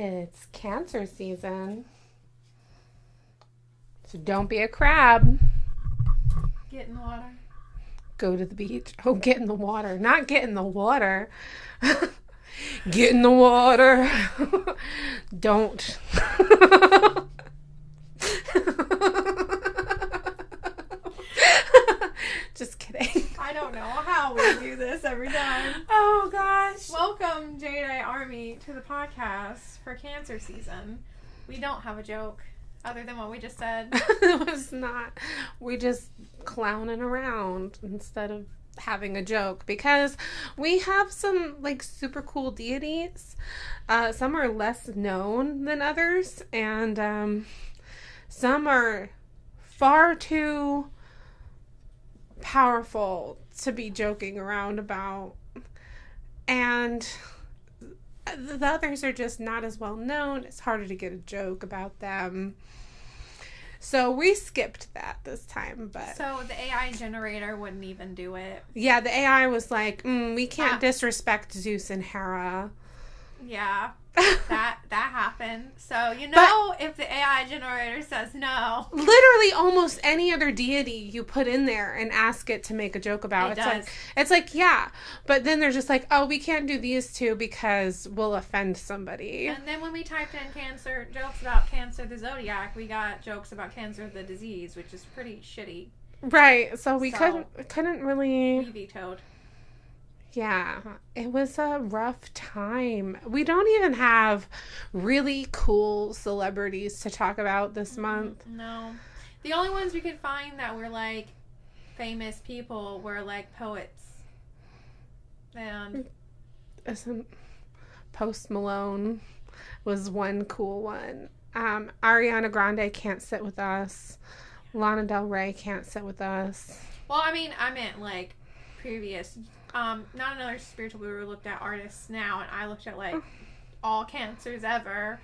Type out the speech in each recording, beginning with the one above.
It's Cancer season. So don't be a crab. Get in the water. Go to the beach. Oh, get in the water. Not get in the water. Get in the water. Don't. Just kidding. I don't know how we do this every time. Oh, gosh. Welcome, Jade Army, to the podcast for Cancer season. We don't have a joke other than what we just said. It was not. We just clowning around instead of having a joke because we have some like super cool deities. Some are less known than others, and some are far too powerful to be joking around about, and the others are just not as well known. It's harder to get a joke about them. So we skipped that this time, but... So the AI generator wouldn't even do it. Yeah, the AI was like, we can't disrespect Zeus and Hera. Yeah, that happened. So, if the AI generator says no... Literally almost any other deity you put in there and ask it to make a joke about. It's like, yeah. But then they're just like, oh, we can't do these two because we'll offend somebody. And then when we typed in cancer, jokes about Cancer the Zodiac, we got jokes about Cancer the disease, which is pretty shitty. Right. So we couldn't really... We vetoed. Yeah, it was a rough time. We don't even have really cool celebrities to talk about this month. No. The only ones we could find that were, like, famous people were, like, poets. And... Isn't Post Malone was one cool one. Ariana Grande can't sit with us. Lana Del Rey can't sit with us. Well, I meant, like, previous... not another spiritual guru looked at artists now, and I looked at like all cancers ever,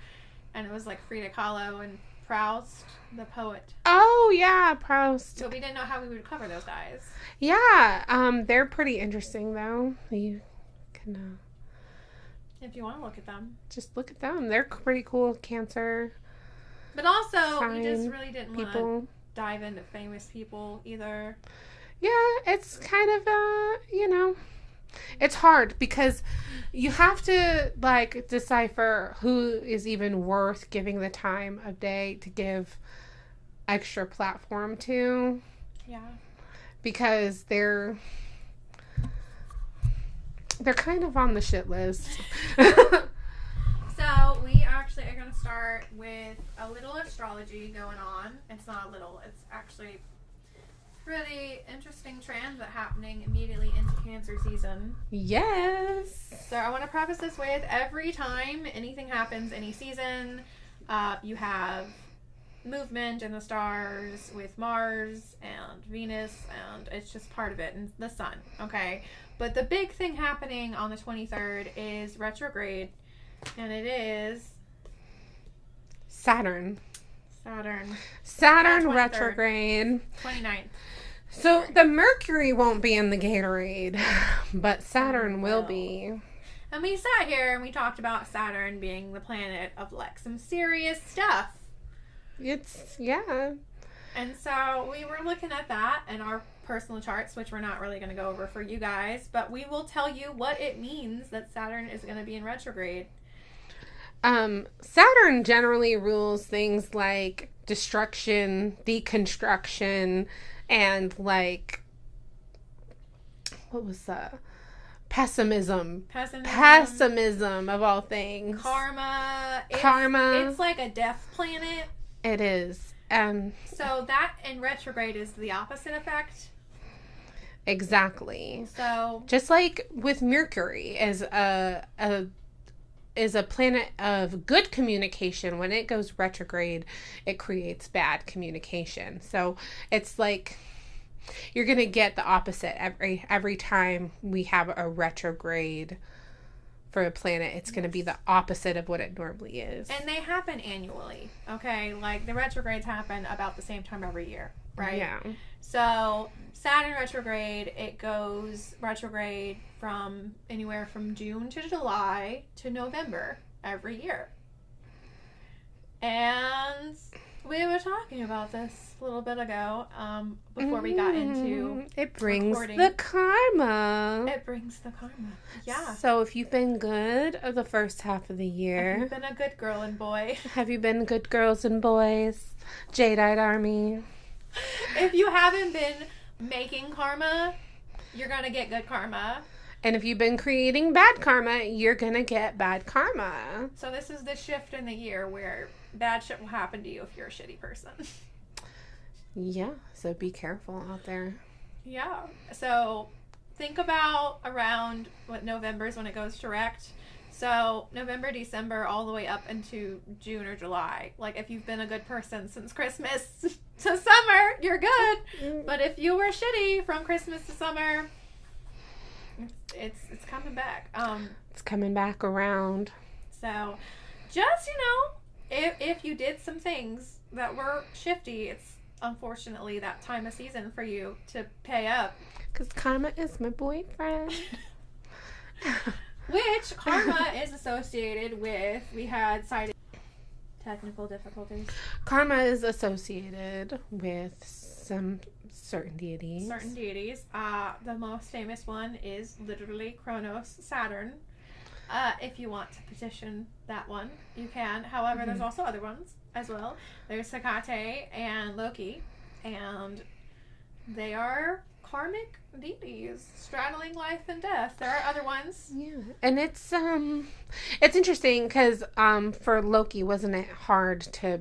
and it was like Frida Kahlo and Proust, the poet. Oh yeah, Proust. But we didn't know how we would cover those guys. Yeah, they're pretty interesting though. You can, if you want to look at them, just look at them. They're pretty cool. Cancer. But also, we just really didn't want people. to dive into famous people either. Yeah, it's kind of, it's hard because you have to, like, decipher who is even worth giving the time of day to give extra platform to. Yeah. Because they're kind of on the shit list. So, we actually are going to start with a little astrology going on. It's not a little, it's actually... really interesting trend that's happening immediately into Cancer season. Yes. So I want to preface this with every time anything happens, any season, you have movement in the stars with Mars and Venus, and it's just part of it, and the sun, okay? But the big thing happening on the 23rd is retrograde, and it is... Saturn 23rd, retrograde. 29th. So the Mercury won't be in the Gatorade, but Saturn will be. And we sat here and we talked about Saturn being the planet of like some serious stuff. Yeah. And so we were looking at that in our personal charts, which we're not really going to go over for you guys, but we will tell you what it means that Saturn is going to be in retrograde. Saturn generally rules things like destruction, deconstruction, and like, what was that? Pessimism of all things. Karma. It's like a death planet. It is. So that in retrograde is the opposite effect. Exactly. So just like with Mercury is a planet of good communication. When it goes retrograde, it creates bad communication. So it's like you're going to get the opposite every time we have a retrograde for a planet. It's going to be the opposite of what it normally is. And they happen annually, okay? Like the retrogrades happen about the same time every year, right? Yeah. So Saturn retrograde, it goes retrograde from anywhere from June to July to November every year. And we were talking about this a little bit ago, before we got into it brings recording. the karma. It brings the karma. Yeah. So if you've been good the first half of the year, Have you been a good girl and boy? have you been good girls and boys? Jadeite Army. If you haven't been making karma, you're gonna get good karma. And if you've been creating bad karma, you're gonna get bad karma. So this is the shift in the year where bad shit will happen to you if you're a shitty person. Yeah, so be careful out there. Yeah. So think about around what November is when it goes direct. So November, December, all the way up into June or July. Like if you've been a good person since Christmas to summer, you're good. But if you were shitty from Christmas to summer, it's coming back. It's coming back around. So just, if you did some things that were shifty, it's unfortunately that time of season for you to pay up. Because karma is my boyfriend. Which karma is associated with, we had cited technical difficulties. Karma is associated with some certain deities. Certain deities. The most famous one is literally Kronos, Saturn. If you want to petition that one, you can. However, there's also other ones as well. There's Hecate and Loki, and they are karmic deities straddling life and death. There are other ones. Yeah, and it's interesting because for Loki, wasn't it hard to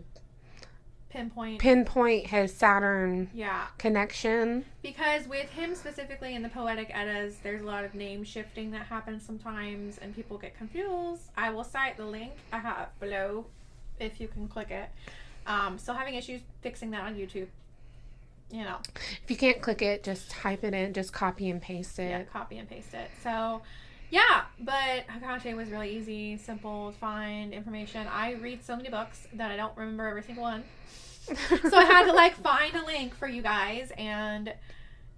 pinpoint his Saturn connection? Because with him specifically in the Poetic Eddas, there's a lot of name shifting that happens sometimes, and people get confused. I will cite the link I have below if you can click it. Still having issues fixing that on YouTube. If you can't click it, just type it in, just copy and paste it. Yeah, copy and paste it. So, yeah, but Hecate was really easy, simple to find information. I read so many books that I don't remember every single one. So I had to find a link for you guys, and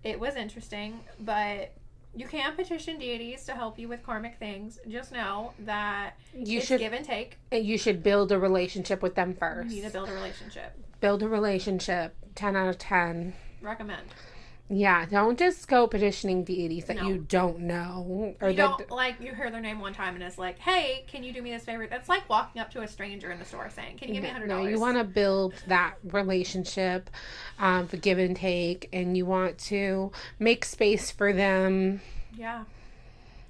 it was interesting. But you can petition deities to help you with karmic things. Just know that it's give and take. You should build a relationship with them first. You need to build a relationship. Build a relationship. 10 out of 10. Recommend. Yeah, don't just go petitioning deities that you don't know. Or you don't, you hear their name one time and it's like, hey, can you do me this favor? That's like walking up to a stranger in the store saying, can you give me $100? No, you want to build that relationship, the give and take, and you want to make space for them. Yeah.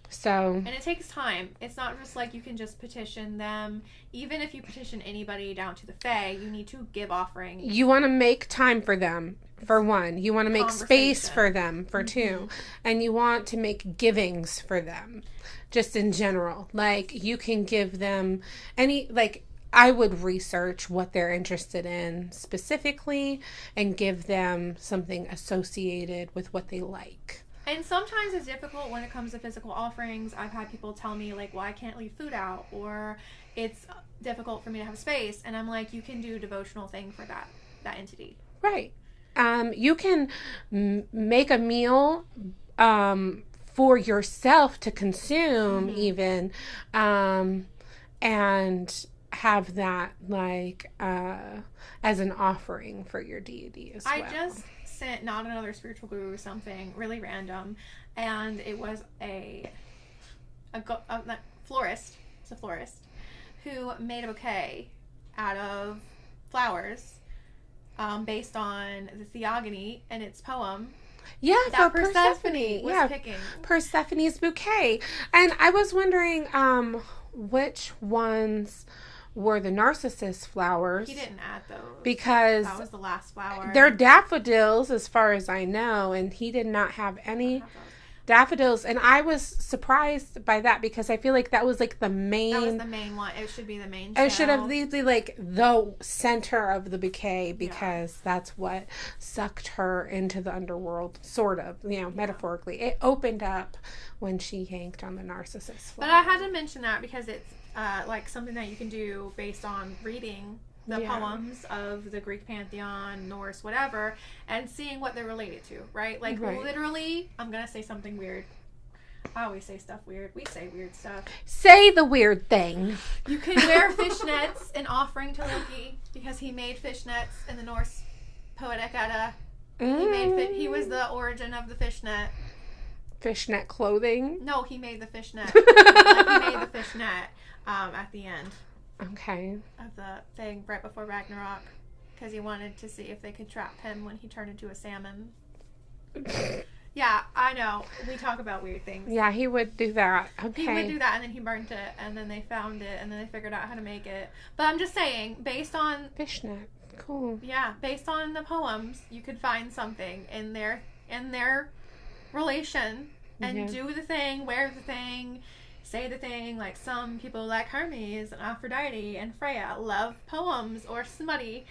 So. And it takes time. It's not just like you can just petition them. Even if you petition anybody down to the Fae, you need to give offerings. You want to make time for them, for one. You want to make space for them, for two. And you want to make givings for them, just in general. You can give them any, I would research what they're interested in specifically and give them something associated with what they like. And sometimes it's difficult when it comes to physical offerings. I've had people tell me, well, I can't leave food out, or it's difficult for me to have space. And I'm like, you can do a devotional thing for that entity. Right. You can make a meal for yourself to consume even, and have that as an offering for your deity as well. I just sent Not Another Spiritual Guru something really random, and it was a florist. It's a florist who made a bouquet out of flowers, based on the Theogony and its poem. Yeah, that for Persephone was picking. Persephone's bouquet. And I was wondering which ones were the narcissus flowers. He didn't add those. Because that was the last flower. They're daffodils, as far as I know, and he did not have any daffodils. And I was surprised by that because I feel like that was the main... That was the main one. It should be the main It should have been the center of the bouquet because that's what sucked her into the underworld, sort of, metaphorically. It opened up when she yanked on the narcissus flower. But I had to mention that because it's something that you can do based on reading the poems of the Greek pantheon, Norse, whatever, and seeing what they're related to, right? Literally, I'm going to say something weird. I always say stuff weird. We say weird stuff. Say the weird thing. You can wear fishnets in offering to Loki because he made fishnets in the Norse Poetic Edda. He was the origin of the fishnet. Fishnet clothing? No, he made the fishnet. He made the fishnet at the end. Okay. Of the thing right before Ragnarok. Because he wanted to see if they could trap him when he turned into a salmon. Yeah, I know. We talk about weird things. Yeah, he would do that. Okay. He would do that, and then he burnt it, and then they found it, and then they figured out how to make it. But I'm just saying, based on... Fishnet. Cool. Yeah, based on the poems, you could find something in their relation, and do the thing, wear the thing, say the thing. Like some people like Hermes and Aphrodite and Freya love poems or smutty,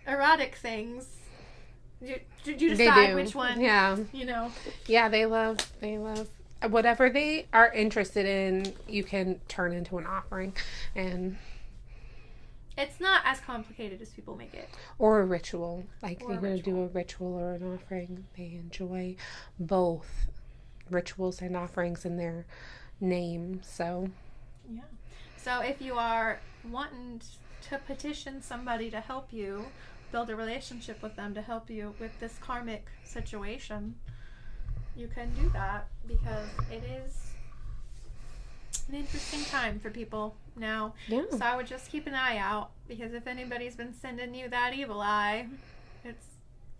erotic things. You decide which one. Yeah. You know. Yeah, they love whatever they are interested in. You can turn into an offering, and it's not as complicated as people make it. Or a ritual, like they're going to do a ritual or an offering. They enjoy both rituals and offerings in their name. So yeah. So if you are wanting to petition somebody to help you build a relationship with them to help you with this karmic situation, you can do that because it is an interesting time for people now. Yeah. So I would just keep an eye out because if anybody's been sending you that evil eye,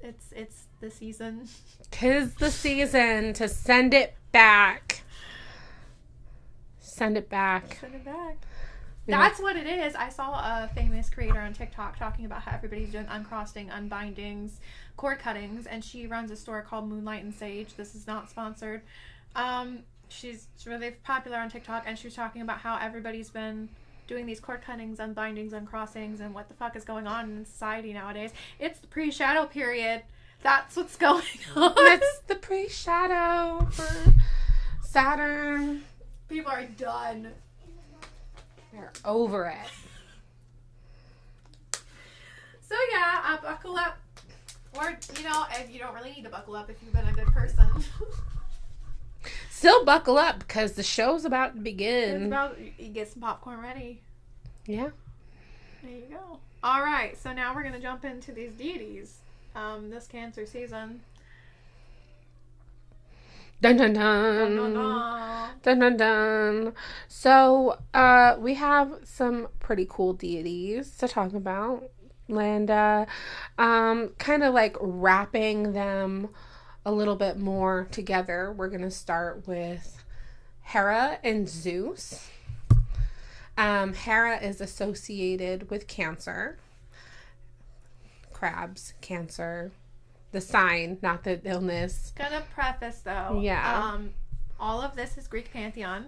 it's the season. 'Tis the season to send it back. Send it back. Send it back. That's what it is. I saw a famous creator on TikTok talking about how everybody's doing uncrossing, unbindings, cord cuttings, and she runs a store called Moonlight and Sage. This is not sponsored. She's really popular on TikTok, and she was talking about how everybody's been doing these cord cuttings, unbindings, uncrossings, and what the fuck is going on in society nowadays. It's the pre-shadow period. That's what's going on. It's the pre-shadow for Saturn. People are done. They're over it. So yeah, buckle up. Or, if you don't really need to buckle up if you've been a good person. Still buckle up because the show's about to begin. You get some popcorn ready. Yeah. There you go. All right, so now we're going to jump into these deities this Cancer season. Dun dun dun. Dun, dun, dun. Dun dun dun. So, we have some pretty cool deities to talk about. And, kind of like wrapping them a little bit more together. We're going to start with Hera and Zeus. Hera is associated with Cancer. Crabs, Cancer. The sign, not the illness. Gonna preface though. Yeah. All of this is Greek pantheon.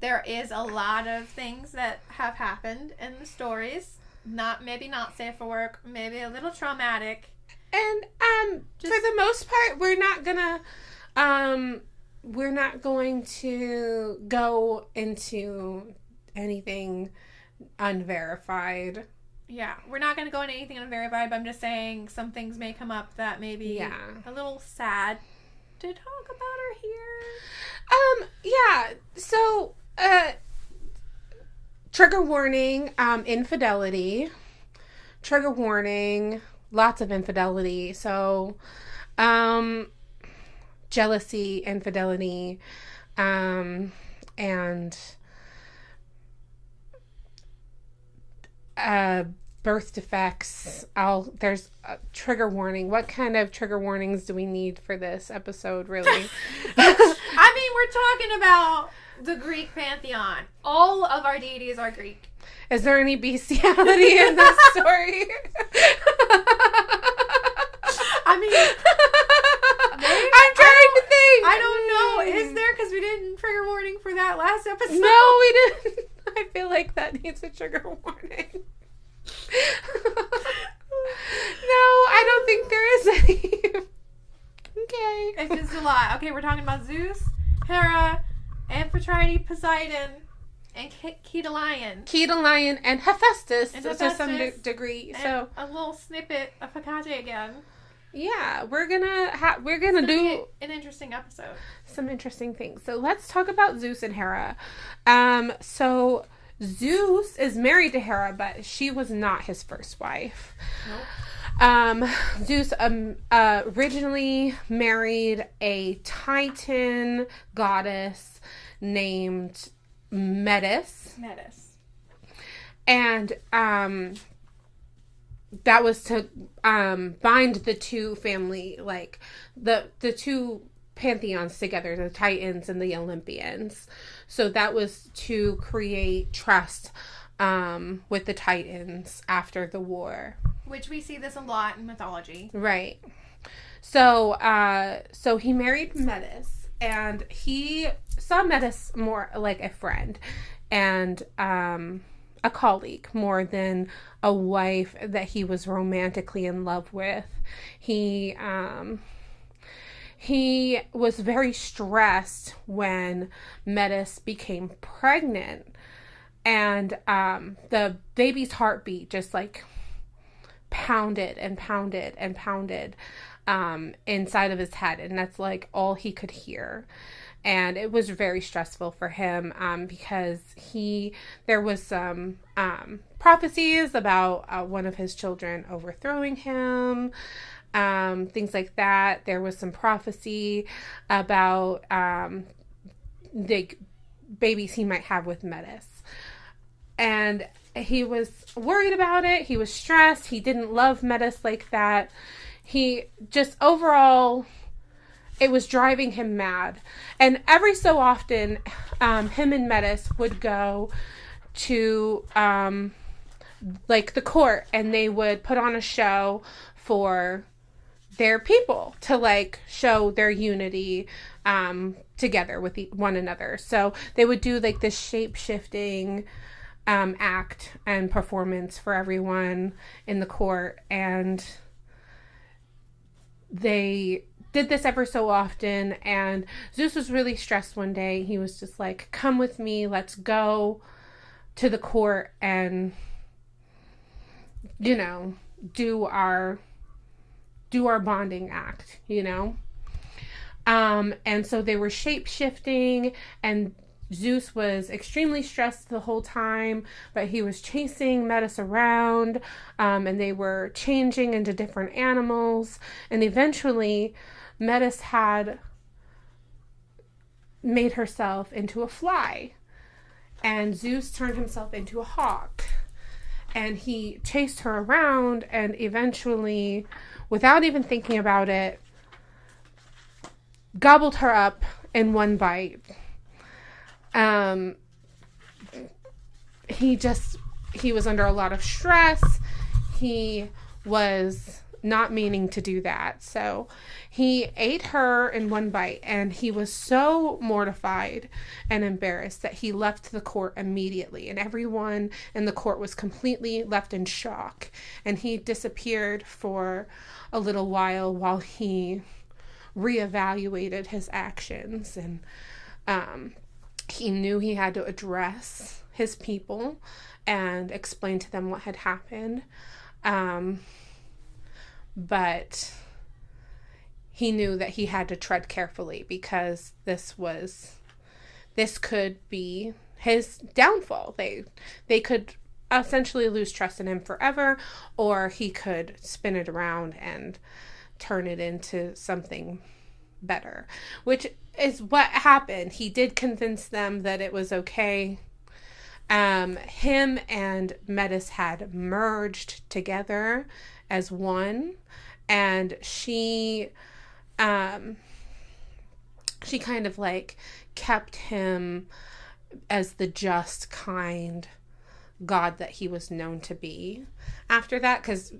There is a lot of things that have happened in the stories. Maybe not safe for work. Maybe a little traumatic. And for the most part, we're not going to go into anything unverified. Yeah, we're not going to go into anything unverified, but I'm just saying some things may come up that may be a little sad to talk about or hear. Yeah, so, trigger warning, infidelity. Trigger warning, lots of infidelity. So, jealousy, infidelity, and birth defects. There's a trigger warning. What kind of trigger warnings do we need for this episode, really? I mean, we're talking about the Greek pantheon. All of our deities are Greek. Is there any bestiality in this story? I mean, I'm trying to think. I don't know. Is there? Because we didn't trigger warning for that last episode. No, we didn't. I feel like that needs a trigger warning. No, I don't think there is any. Okay. It's just a lot. Okay, we're talking about Zeus, Hera, Amphitrite, Poseidon, and Kedalion. Kedalion and Hephaestus to some degree. And so a little snippet of Hecate again. Yeah, we're gonna do an interesting episode. Some interesting things. So let's talk about Zeus and Hera. So Zeus is married to Hera, but she was not his first wife. Nope. Zeus originally married a Titan goddess named Metis. And that was to bind the two family, like the two pantheons together, the Titans and the Olympians. So that was to create trust with the Titans after the war. Which we see this a lot in mythology. Right. So he married Metis, and he saw Metis more like a friend and a colleague more than a wife that he was romantically in love with. He was very stressed when Metis became pregnant, and the baby's heartbeat just like pounded and pounded and pounded inside of his head, and that's like all he could hear. And it was very stressful for him because there was some prophecies about one of his children overthrowing him, things like that. There was some prophecy about the babies he might have with Metis. And he was worried about it. He was stressed. He didn't love Metis like that. He just overall, it was driving him mad. And every so often, him and Metis would go to like the court, and they would put on a show for their people to like show their unity together with one another. So they would do like this shape-shifting act and performance for everyone in the court, and they did this ever so often. And Zeus was really stressed one day. He was just like, come with me, let's go to the court and, you know, do our bonding act, you know. And so they were shape-shifting, and Zeus was extremely stressed the whole time, but he was chasing Metis around, and they were changing into different animals, and eventually Metis had made herself into a fly, and Zeus turned himself into a hawk, and he chased her around, and eventually, without even thinking about it, gobbled her up in one bite. He was under a lot of stress. He was not meaning to do that. So he ate her in one bite, and he was so mortified and embarrassed that he left the court immediately, and everyone in the court was completely left in shock, and he disappeared for a little while he reevaluated his actions, and he knew he had to address his people and explain to them what had happened. But he knew that he had to tread carefully, because this could be his downfall. They could essentially lose trust in him forever, or he could spin it around and turn it into something better, which is what happened. He did convince them that it was okay. Him and Metis had merged together as one, and she kind of like kept him as the just, kind god that he was known to be after that, because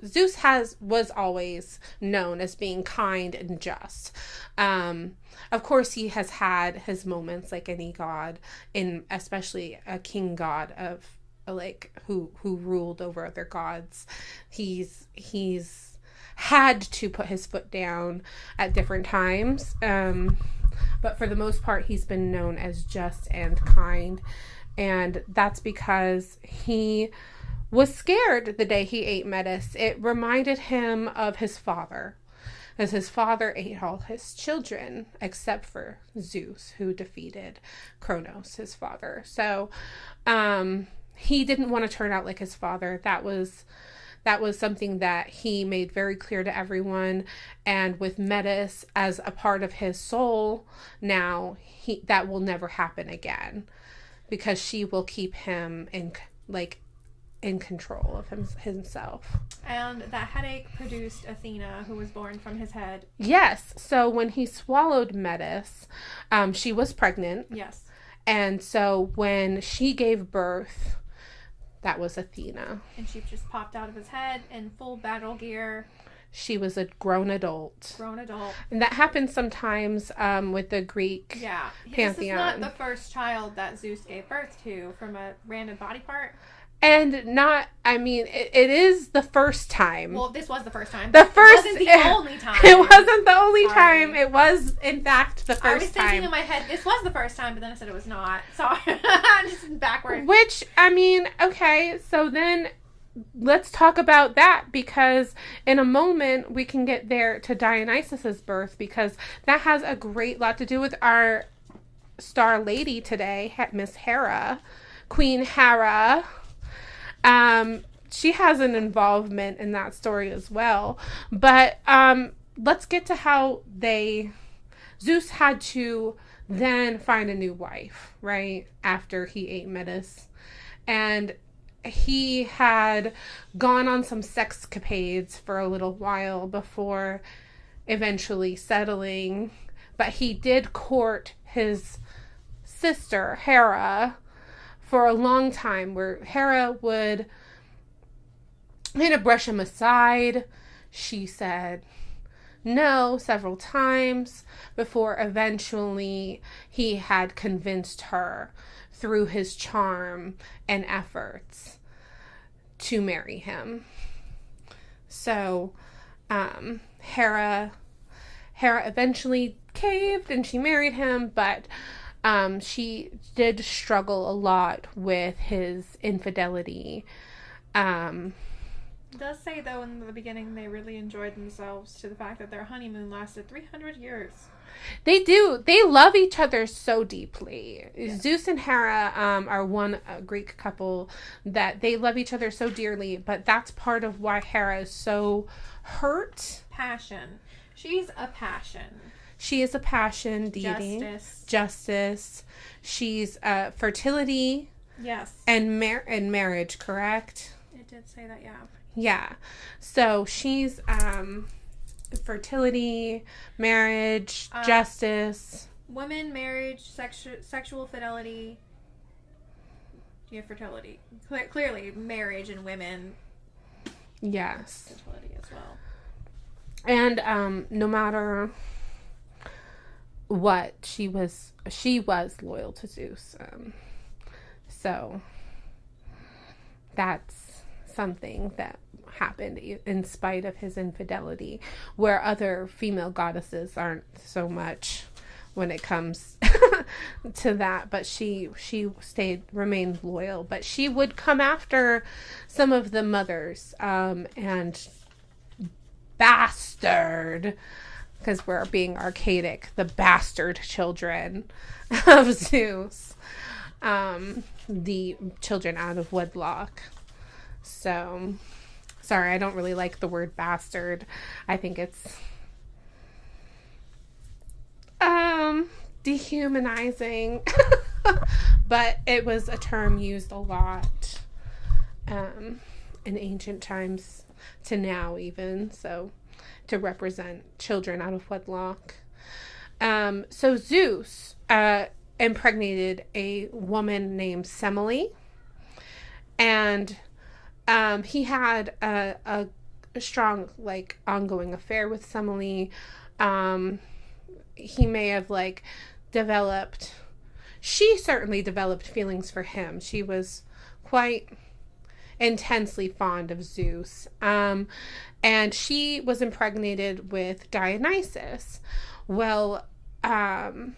Zeus was always known as being kind and just. Of course, he has had his moments like any god, especially a king god of like who ruled over other gods. He's had to put his foot down at different times, but for the most part, he's been known as just and kind. And that's because he was scared the day he ate Metis. It reminded him of his father as his father ate all his children except for Zeus, who defeated Kronos, his father. So he didn't want to turn out like his father. That was something that he made very clear to everyone. And with Metis as a part of his soul now, that will never happen again, because she will keep him in control of himself. And that headache produced Athena, who was born from his head. Yes. So when he swallowed Metis, she was pregnant. Yes. And so when she gave birth, that was Athena. And she just popped out of his head in full battle gear. She was a grown adult. And that happens sometimes with the Greek pantheon. This is not the first child that Zeus gave birth to from a random body part. And it is the first time. Well, this was the first time. It wasn't the only time. It wasn't the only time. It was, in fact, the first time. I was thinking in my head, this was the first time, but then I said it was not. Sorry. Just backwards. Which, okay, so then let's talk about that, because in a moment we can get there to Dionysus's birth, because that has a great lot to do with our star lady today, Miss Hera, Queen Hera. She has an involvement in that story as well. But let's get to how Zeus had to then find a new wife, right? After he ate Metis. And he had gone on some sexcapades for a little while before eventually settling. But he did court his sister, Hera, for a long time, where Hera would kind of brush him aside. She said no several times before eventually he had convinced her through his charm and efforts to marry him. So Hera eventually caved and she married him, but she did struggle a lot with his infidelity. It does say, though, in the beginning they really enjoyed themselves, to the fact that their honeymoon lasted 300 years. They do. They love each other so deeply. Yeah. Zeus and Hera are one Greek couple that they love each other so dearly, but that's part of why Hera is so hurt. Passion. She's a passion. She is a passion deity. Justice. She's fertility. Yes. And marriage, correct? It did say that, yeah. Yeah. So she's fertility, marriage, justice. Women, marriage, sexual fidelity. Yeah, fertility. Clearly, marriage and women. Yes. Fertility as well. And no matter what, she was loyal to Zeus. So that's something that happened in spite of his infidelity, where other female goddesses aren't so much when it comes to that, but she remained loyal. But she would come after some of the mothers and bastard, because we're being archaic, the bastard children of Zeus, the children out of wedlock. So, sorry, I don't really like the word bastard. I think it's dehumanizing, but it was a term used a lot in ancient times to now even, so to represent children out of wedlock. So Zeus impregnated a woman named Semele, and he had a strong, ongoing affair with Semele. He may have, she certainly developed feelings for him. She was quite intensely fond of Zeus. And she was impregnated with Dionysus. Well, Hera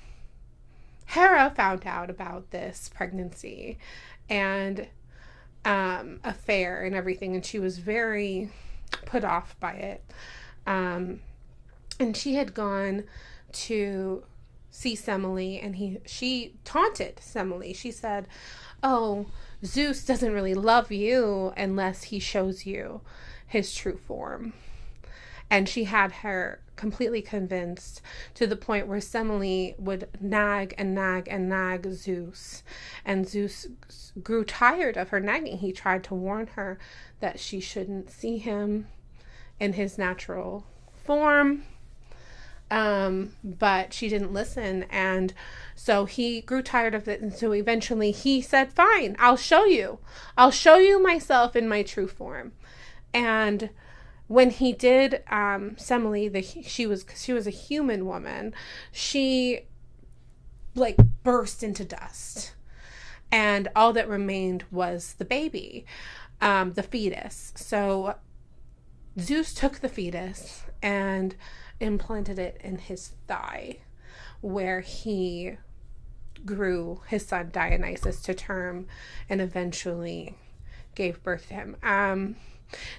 found out about this pregnancy and affair and everything, and she was very put off by it. And she had gone to see Semele, and she taunted Semele. She said, "Oh, Zeus doesn't really love you unless he shows you his true form." And she had her completely convinced, to the point where Semele would nag and nag and nag Zeus. And Zeus grew tired of her nagging. He tried to warn her that she shouldn't see him in his natural form. But she didn't listen. And so he grew tired of it. And so eventually he said, "Fine, I'll show you. I'll show you myself in my true form." And when he did, Semele, she was a human woman, she like burst into dust, and all that remained was the baby, the fetus. So Zeus took the fetus and implanted it in his thigh, where he grew his son Dionysus to term and eventually gave birth to him.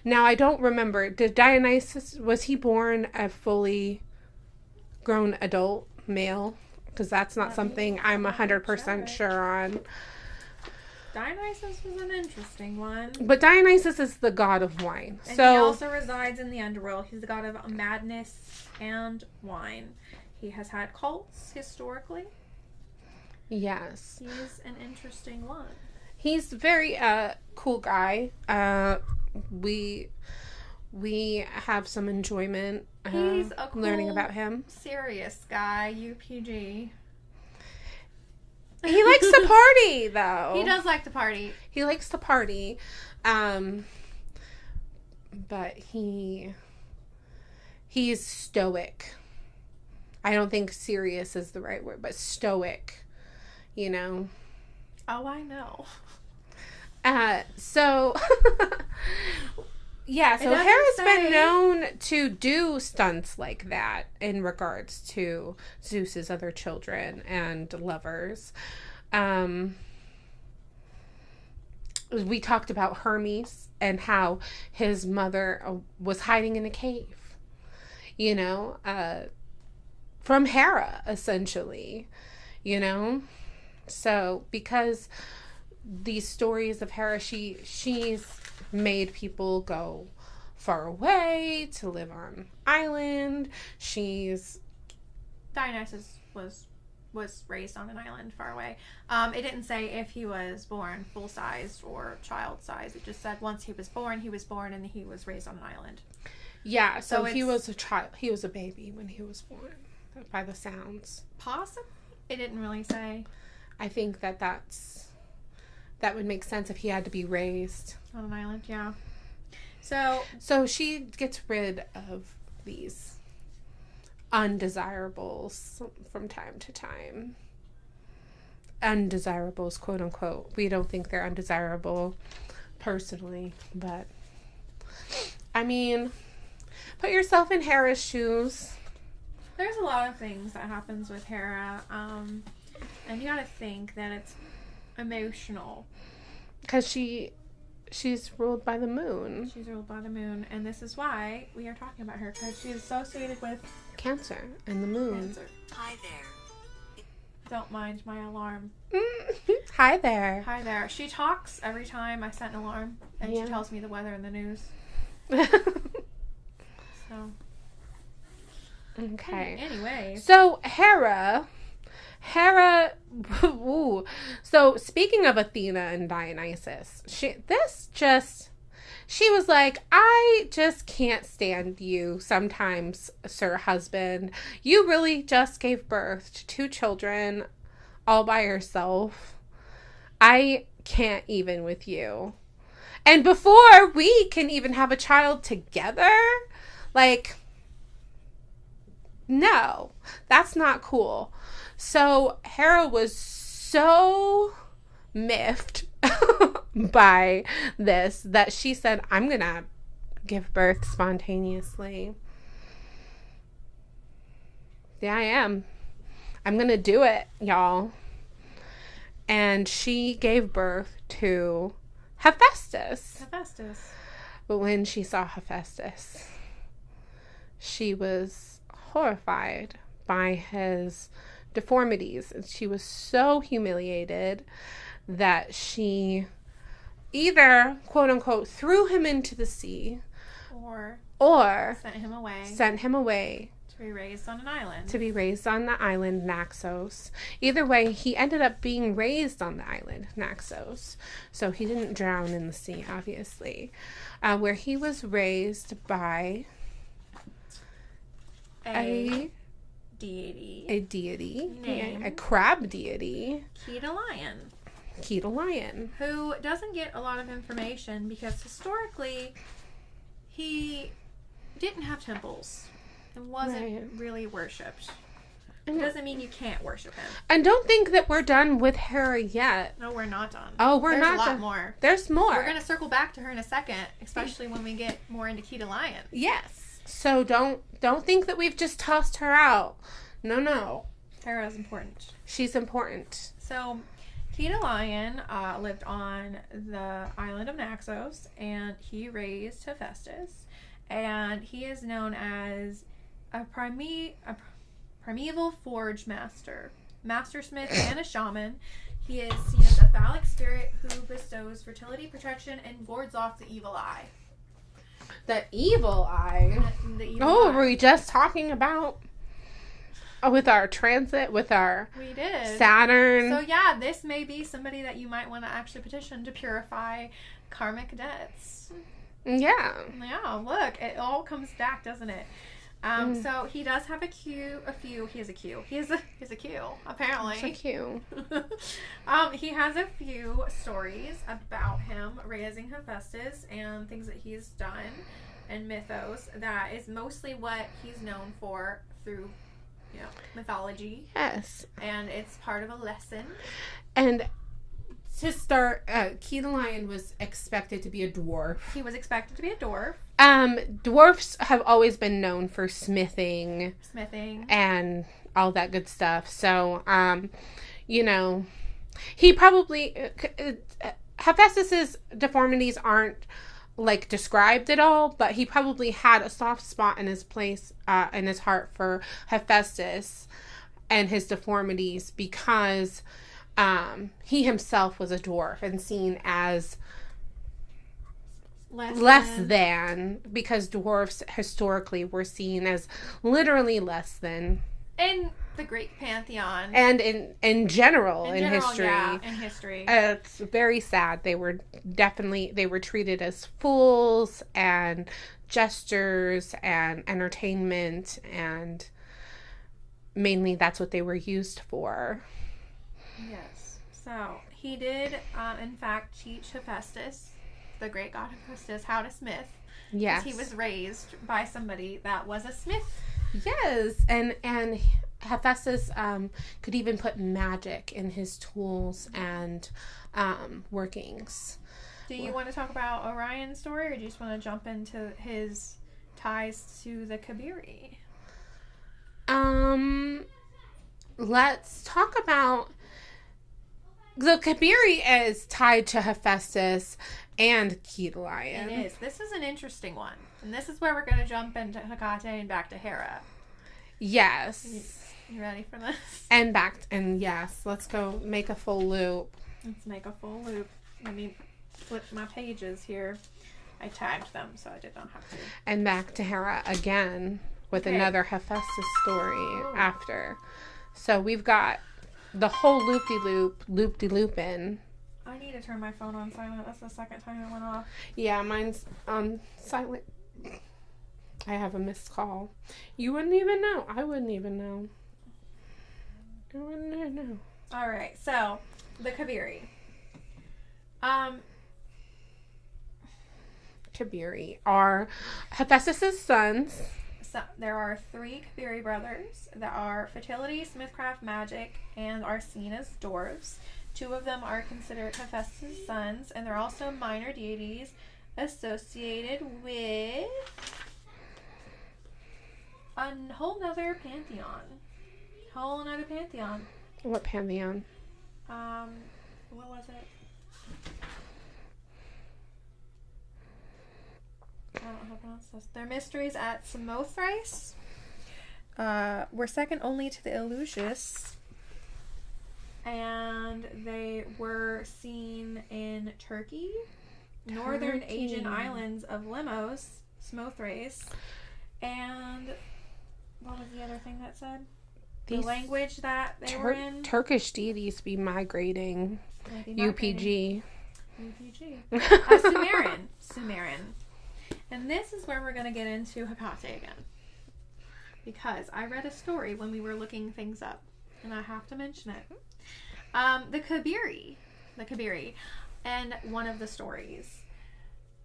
Now, I don't remember, did Dionysus, was he born a fully grown adult male? Because that's not something I'm 100% sure on. Dionysus was an interesting one. But Dionysus is the god of wine. And so he also resides in the underworld. He's the god of madness and wine. He has had cults historically. Yes. He's an interesting one. He's very cool guy. We have some enjoyment He's a cool, learning about him. Serious guy, UPG. He likes to party, though. He does like to party. He likes to party. But he's stoic. I don't think serious is the right word, but stoic, you know. Oh, I know. So yeah, so Hera's been known to do stunts like that in regards to Zeus's other children and lovers. We talked about Hermes and how his mother was hiding in a cave, you know, from Hera, essentially, you know. So because these stories of Hera, she's made people go far away to live on island. Dionysus was raised on an island far away. It didn't say if he was born full sized or child sized. It just said once he was born, and he was raised on an island. Yeah, so he was a child. He was a baby when he was born, by the sounds. Possibly. It didn't really say. I think that would make sense if he had to be raised on an island, yeah. So she gets rid of these undesirables from time to time. Undesirables, quote unquote. We don't think they're undesirable personally, but I mean, put yourself in Hera's shoes. There's a lot of things that happens with Hera, and you gotta think that it's emotional. Because she's ruled by the moon. She's ruled by the moon, and this is why we are talking about her, because she's associated with Cancer and the moon. Cancer. Hi there. Don't mind my alarm. Hi there. Hi there. She talks every time I set an alarm, and she tells me the weather and the news. So. Okay. Anyway. So Hera, ooh. So speaking of Athena and Dionysus, she was like, I just can't stand you sometimes, sir husband. You really just gave birth to 2 children all by yourself. I can't even with you. And before we can even have a child together, like, no, that's not cool. So Hera was so miffed by this that she said, I'm gonna give birth spontaneously. Yeah, I am. I'm gonna do it, y'all. And she gave birth to Hephaestus. But when she saw Hephaestus, she was horrified by his deformities. And she was so humiliated that she either, quote unquote, threw him into the sea or sent him away to be raised on an island. To be raised on the island Naxos. Either way, he ended up being raised on the island Naxos. So he didn't drown in the sea, obviously. Where he was raised by a deity. Named A crab deity. Kedalion. Who doesn't get a lot of information because historically he didn't have temples and wasn't really worshipped. It doesn't mean you can't worship him. And don't think that we're done with Hera yet. No, we're not done. Oh, we're not done. There's a lot more. There's more. We're going to circle back to her in a second, especially when we get more into Kedalion. Yes. So don't think that we've just tossed her out. No. Hera's important. She's important. So Kedalion lived on the island of Naxos, and he raised Hephaestus, and he is known as a primeval forge master, mastersmith, and a shaman. He is seen as a phallic spirit who bestows fertility, protection, and wards off the evil eye. The evil eye? The evil eye. Were we just talking about with our transit, with our we did. Saturn? So yeah, this may be somebody that you might want to actually petition to purify karmic debts. Yeah. Yeah, look, it all comes back, doesn't it? So he does have he has a Q, apparently. It's a Q. He has a few stories about him raising Hephaestus and things that he's done and mythos that is mostly what he's known for through, mythology. Yes. And it's part of a lesson. And to start, Kedalion was expected to be a dwarf. He was expected to be a dwarf. Dwarfs have always been known for smithing. And all that good stuff. So, he probably... Hephaestus's deformities aren't, described at all, but he probably had a soft spot in his heart for Hephaestus and his deformities because he himself was a dwarf and seen as less than, because dwarfs historically were seen as literally less than. In the Greek pantheon. And in general, in history. Yeah, in history. It's very sad. They were treated as fools and jesters and entertainment, and mainly that's what they were used for. Yes. So, he did, in fact, teach Hephaestus, the great god Hephaestus, how to smith. Yes. He was raised by somebody that was a smith. Yes. And Hephaestus could even put magic in his tools and workings. Do you want to talk about Orion's story, or do you just want to jump into his ties to the Kabiri? Let's talk about... The Kabiri is tied to Hephaestus and Kedalion. It is. This is an interesting one. And this is where we're going to jump into Hecate and back to Hera. Yes. You ready for this? And yes, let's go make a full loop. Let's make a full loop. Let me flip my pages here. I tagged them, so I did not have to. And back to Hera again with another Hephaestus story after. So we've got the whole loop-de-loopin'. I need to turn my phone on silent. That's the second time it went off. Yeah, mine's on silent. I have a missed call. You wouldn't even know. I wouldn't even know. I wouldn't even know. All right, so the Kabiri. Kabiri are Hephaestus' sons. So there are 3 Kabiri brothers that are fertility, smithcraft, magic, and are seen as dwarves. 2 of them are considered Hephaestus' sons, and they're also minor deities associated with a whole nother pantheon. What pantheon? What was it? I don't know how to pronounce this. They're mysteries at Samothrace. were second only to the Eleusis, and they were seen in Turkey, northern Asian islands of Lemnos, Samothrace, and what was the other thing that said? The language that they were in? Turkish deities be migrating. UPG. Sumerian. And this is where we're going to get into Hecate again. Because I read a story when we were looking things up, and I have to mention it. The Kabiri, and one of the stories.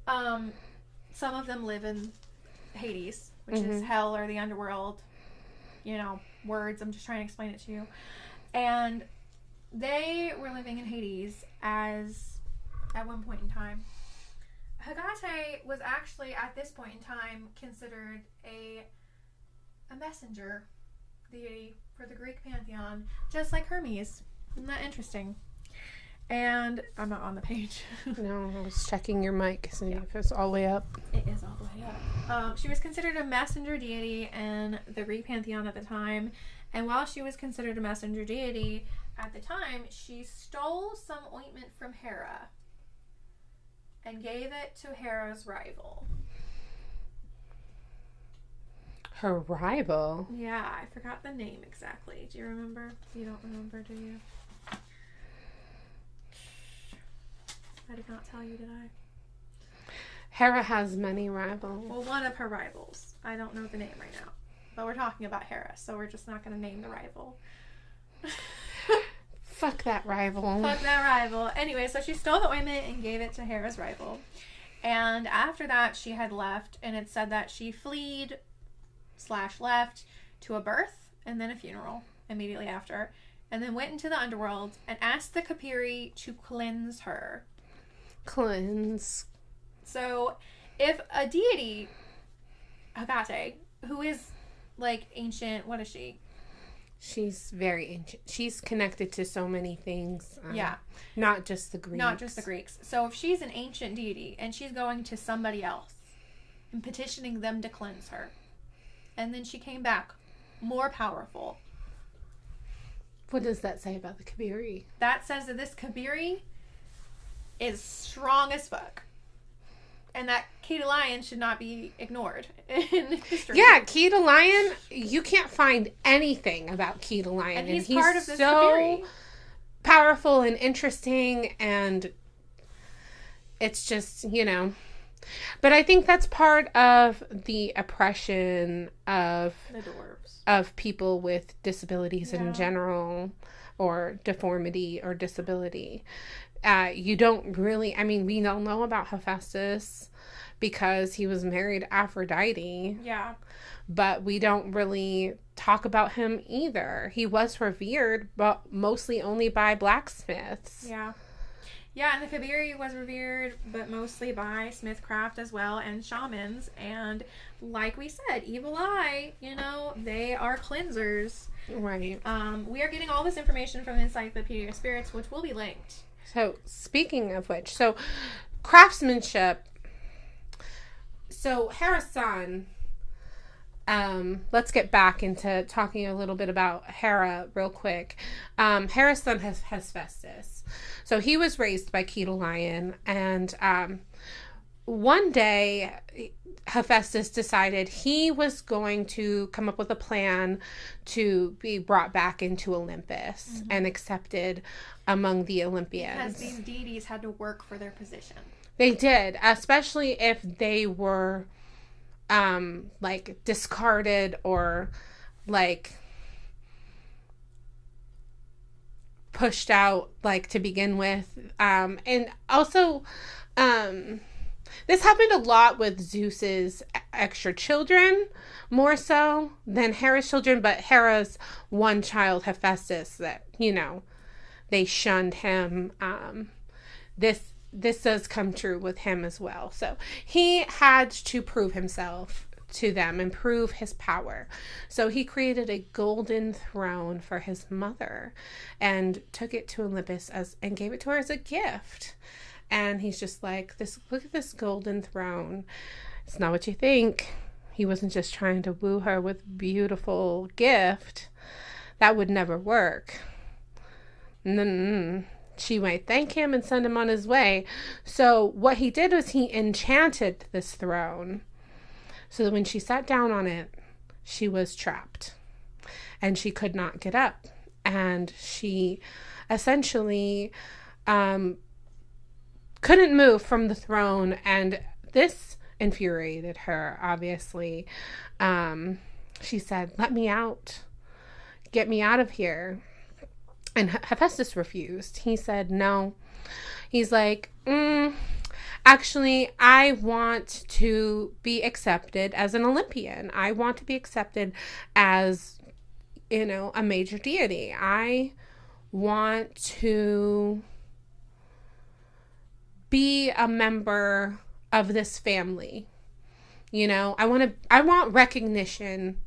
Some of them live in Hades, which is hell or the underworld. You know, words. I'm just trying to explain it to you. And they were living in Hades at one point in time. Hecate was actually, at this point in time, considered a messenger deity for the Greek pantheon, just like Hermes. Isn't that interesting? And I'm not on the page. No, I was checking your mic, see if it's all the way up. It is all the way up. She was considered a messenger deity in the Greek pantheon at the time. And while she was considered a messenger deity at the time, she stole some ointment from Hera and gave it to Hera's rival. Her rival? Yeah, I forgot the name exactly. Do you remember? You don't remember, do you? I did not tell you, did I? Hera has many rivals. Well, one of her rivals. I don't know the name right now. But we're talking about Hera, so we're just not going to name the rival. Fuck that rival. Fuck that rival. Anyway, so she stole the ointment and gave it to Hera's rival. And after that, she had left, and it said that she fled/left to a birth and then a funeral immediately after, and then went into the underworld and asked the Kapiri to cleanse her. Cleanse. So, if a deity, Hecate, who is like ancient, what is she? She's very ancient. She's connected to so many things. Yeah. Not just the Greeks. Not just the Greeks. So if she's an ancient deity and she's going to somebody else and petitioning them to cleanse her, and then she came back more powerful. What does that say about the Kabiri? That says that this Kabiri is strong as fuck. And that Kedalion should not be ignored in history. Yeah, Kedalion, you can't find anything about Kedalion. And he's part of this so Kabiri. Powerful and interesting, and it's just, you know. But I think that's part of the oppression of the dwarves, of people with disabilities in general, or deformity or disability. You don't really, I mean, we don't know about Hephaestus because he was married to Aphrodite. Yeah. But we don't really talk about him either. He was revered, but mostly only by blacksmiths. Yeah. Yeah, and the Kabiri was revered, but mostly by smithcraft as well, and shamans. And like we said, Evil Eye, you know, they are cleansers. Right. We are getting all this information from the Encyclopedia of Spirits, which will be linked. So, speaking of which, so craftsmanship. So, Hera's son, let's get back into talking a little bit about Hera real quick. Hera's son has Hephaestus. So, he was raised by Kedalion, and one day, Hephaestus decided he was going to come up with a plan to be brought back into Olympus and accepted among the Olympians. Because these deities had to work for their position. They did, especially if they were, like, discarded or, like, pushed out, like, to begin with. And also, this happened a lot with Zeus's extra children, more so than Hera's children, but Hera's one child, Hephaestus, that, you know, they shunned him. This does come true with him as well. So he had to prove himself to them and prove his power. So he created a golden throne for his mother and took it to Olympus and gave it to her as a gift. And he's just like, look at this golden throne. It's not what you think. He wasn't just trying to woo her with beautiful gift. That would never work. And then she might thank him and send him on his way. So what he did was he enchanted this throne. So that when she sat down on it, she was trapped. And she could not get up. And she essentially couldn't move from the throne. And this infuriated her, obviously. She said, "Let me out. Get me out of here." And Hephaestus refused. He said, "No." He's like, "Actually, I want to be accepted as an Olympian. I want to be accepted as, a major deity. I want to be a member of this family. I want recognition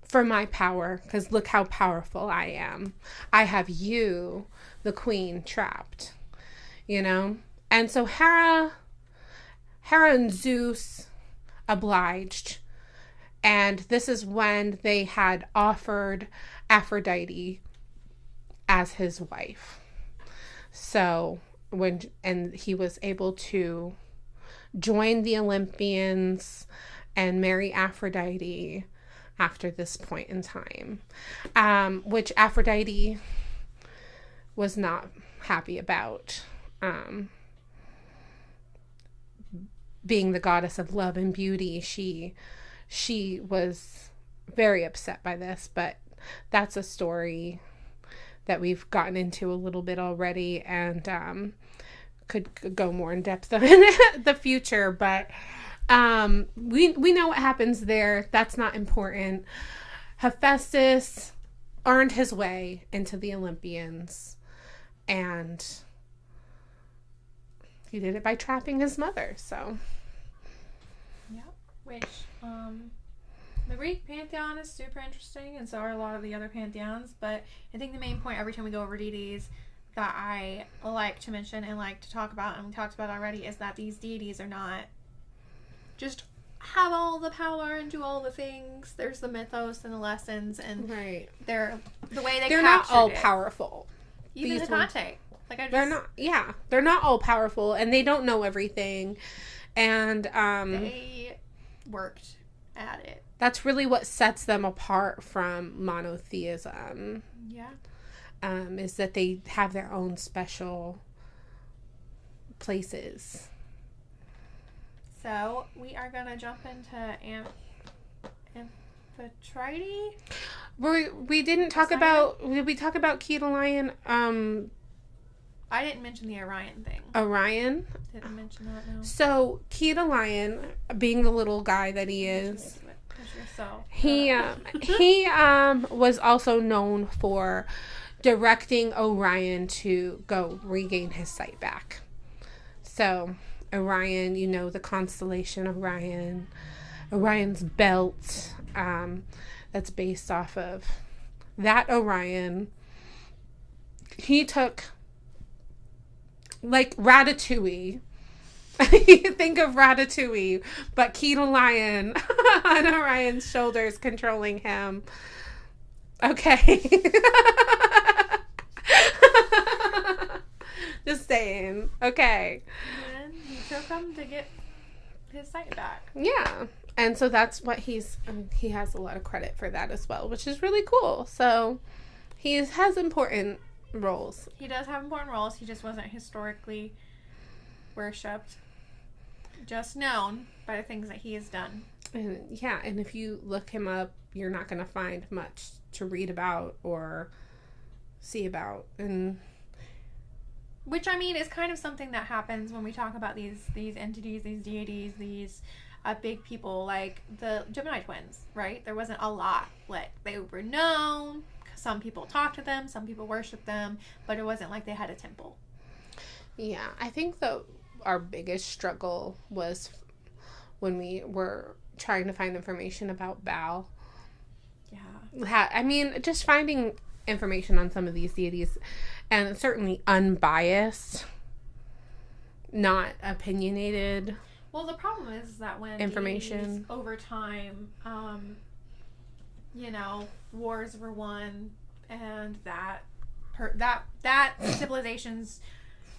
for my power, because look how powerful I am. I have you, the queen, trapped, And so Hera and Zeus obliged. And this is when they had offered Aphrodite as his wife. So and he was able to join the Olympians and marry Aphrodite after this point in time, which Aphrodite was not happy about. Being the goddess of love and beauty, she was very upset by this, but that's a story that we've gotten into a little bit already, and could go more in depth in the future, but we know what happens there. That's not important. Hephaestus earned his way into the Olympians, and he did it by trapping his mother. So yeah, which the Greek pantheon is super interesting, and so are a lot of the other pantheons, but I think the main point every time we go over deities that I like to mention and like to talk about, and we talked about already, is that these deities are not just have all the power and do all the things. There's the mythos and the lessons, and right. They're the way they're not all powerful. Even the Hecate. They're not all powerful, and they don't know everything, and they worked at it. That's really what sets them apart from monotheism. Yeah. Is that they have their own special places. So we are gonna jump into Amphitrite. We didn't talk about. Did we talk about Kedalion? I didn't mention the Orion thing. Orion? Didn't mention that, no. So Kedalion, being the little guy that he is, he was also known for directing Orion to go regain his sight back. So Orion, the constellation Orion, Orion's belt, that's based off of that Orion. He took, like Ratatouille. You think of Ratatouille, but Kedalion on Orion's shoulders controlling him. Okay. Just saying. Okay. And he took him to get his sight back. Yeah. And so that's what he has a lot of credit for that as well, which is really cool. So he has important roles. He does have important roles. He just wasn't historically worshipped. Just known by the things that he has done. And if you look him up, you're not going to find much to read about or see about. And which, I mean, is kind of something that happens when we talk about these entities, these deities, these big people, like the Gemini twins, right? There wasn't a lot. Like, they were known. Some people talked to them. Some people worshiped them. But it wasn't like they had a temple. Yeah, I think our biggest struggle was when we were trying to find information about Baal. Yeah. I mean, just finding information on some of these deities, and certainly unbiased, not opinionated. Well, the problem is that when information over time, wars were won, and that civilization's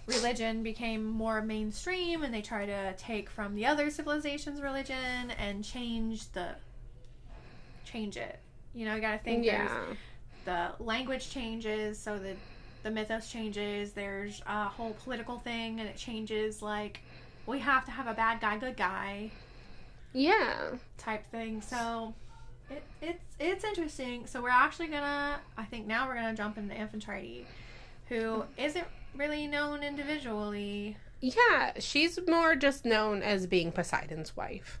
religion became more mainstream, and they try to take from the other civilization's religion and change it. You gotta think the language changes, so the mythos changes. There's a whole political thing, and it changes, like, we have to have a bad guy, good guy. Yeah. Type thing. So it's interesting. So we're actually gonna, I think now we're gonna jump into Amphitrite, who isn't really known individually. Yeah, she's more just known as being Poseidon's wife,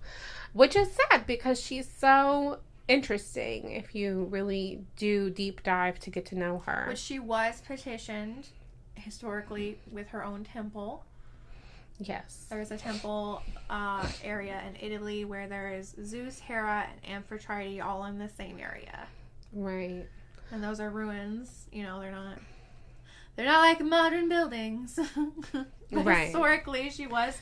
which is sad because she's so interesting if you really do deep dive to get to know her. Which she was petitioned historically with her own temple. Yes. There's a temple area in Italy where there is Zeus, Hera, and Amphitrite all in the same area. Right. And those are ruins. They're not like modern buildings. But right. Historically, she was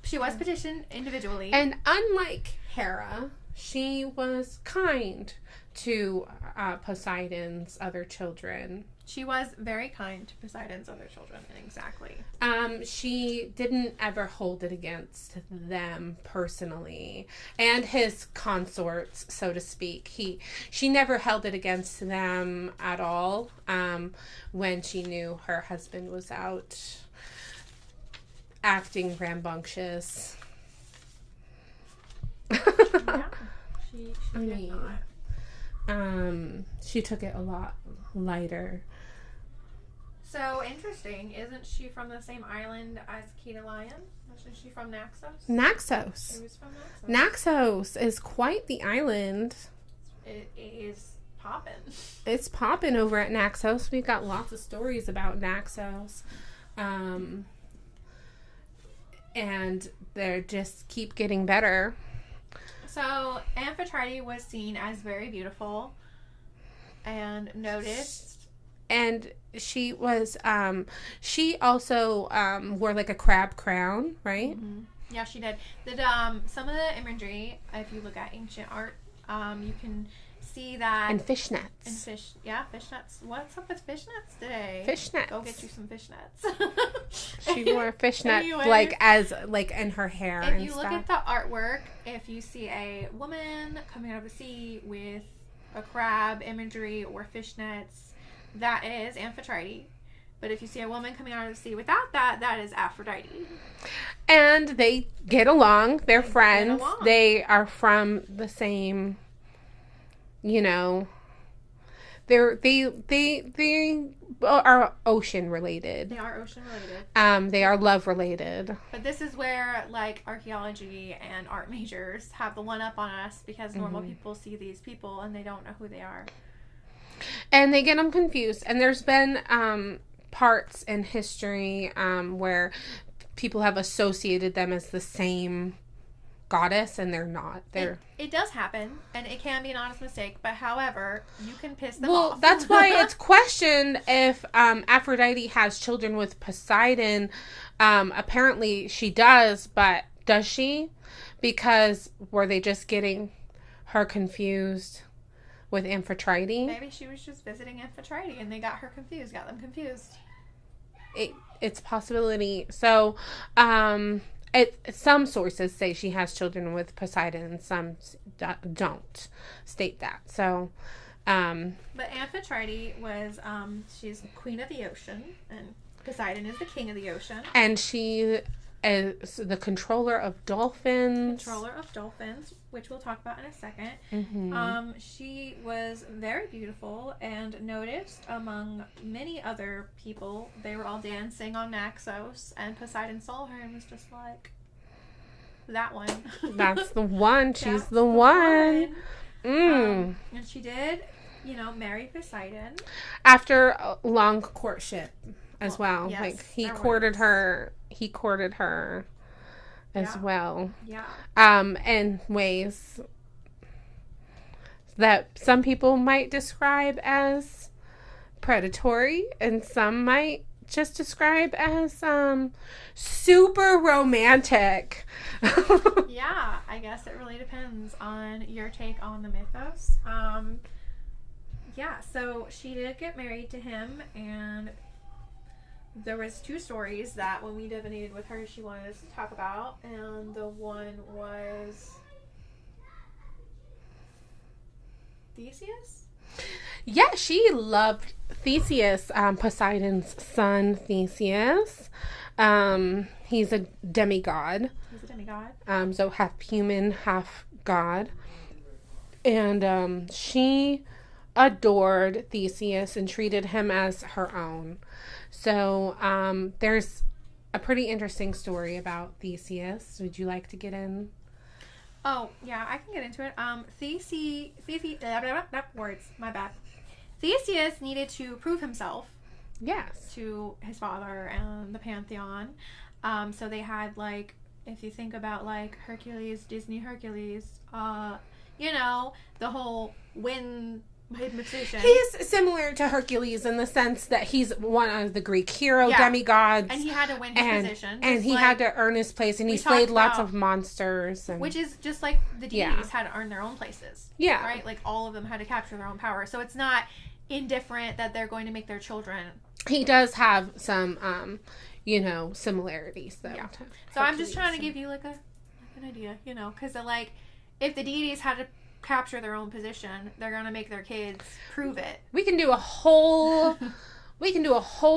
petitioned individually. And unlike Hera, she was kind to Poseidon's other children. She was very kind to Poseidon's other children, exactly. She didn't ever hold it against them personally, and his consorts, so to speak. She never held it against them at all. When she knew her husband was out acting rambunctious. Yeah, she did not. She took it a lot lighter. So interesting. Isn't she from the same island as Kedalion? Isn't she from Naxos? Naxos. She was from Naxos. Naxos is quite the island. It is poppin'. It's poppin' over at Naxos. We've got lots of stories about Naxos. And they just keep getting better. So Amphitrite was seen as very beautiful and noticed. And she was, she also wore like a crab crown, right? Mm-hmm. Yeah, she did. Some of the imagery, if you look at ancient art, you can see that. And fishnets. Fishnets. What's up with fishnets today? Fishnets. Go get you some fishnets. She wore fishnets like in her hair and stuff. If you look at the artwork, if you see a woman coming out of the sea with a crab imagery or fishnets, that is Amphitrite. But if you see a woman coming out of the sea without that, that is Aphrodite. And they get along. They're friends. They are from the same, they are ocean related. They are ocean related. They are love related. But this is where, like, archaeology and art majors have the one up on us, because normal people see these people and they don't know who they are. And they get them confused. And there's been parts in history where people have associated them as the same goddess, and they're not. It does happen, and it can be an honest mistake, but however, you can piss them off. Well, that's why it's questioned if Aphrodite has children with Poseidon. Apparently she does, but does she? Because were they just getting her confused with Amphitrite? Maybe she was just visiting Amphitrite and they got them confused. It's a possibility. So, some sources say she has children with Poseidon, and some don't state that. So, but Amphitrite was, she's queen of the ocean, and Poseidon is the king of the ocean. And she is the controller of dolphins. Which we'll talk about in a second. Mm-hmm. She was very beautiful and noticed among many other people. They were all dancing on Naxos, and Poseidon saw her and was just like, that one. That's the one. She's the one. And she did, marry Poseidon. After a long courtship as well. Yes, like, he courted her as well. Yeah. In ways that some people might describe as predatory, and some might just describe as super romantic. Yeah, I guess it really depends on your take on the mythos. Yeah, so she did get married to him, and there was 2 stories that when we divinated with her she wanted us to talk about, and the one was Theseus? Yeah, she loved Theseus, Poseidon's son, Theseus. He's a demigod. He's a demigod. So half human, half god. And she adored Theseus and treated him as her own. So there's a pretty interesting story about Theseus. Would you like to get in? Oh, yeah, I can get into it. Words, my bad. Theseus needed to prove himself. Yes. To his father and the Pantheon. So they had, like, if you think about, like, Hercules, Disney Hercules, you know, the whole wind magician. He's similar to Hercules in the sense that he's one of the Greek hero demigods. And he had to win his position. And he had to earn his place, and he slayed lots of monsters. Which is just like the deities had to earn their own places. Yeah. Right? Like, all of them had to capture their own power. So it's not indifferent that they're going to make their children. He does have some, similarities, though. Yeah. So I'm just trying to give you, like, an idea, because like, if the deities had to capture their own position, they're gonna make their kids prove it. We can do a whole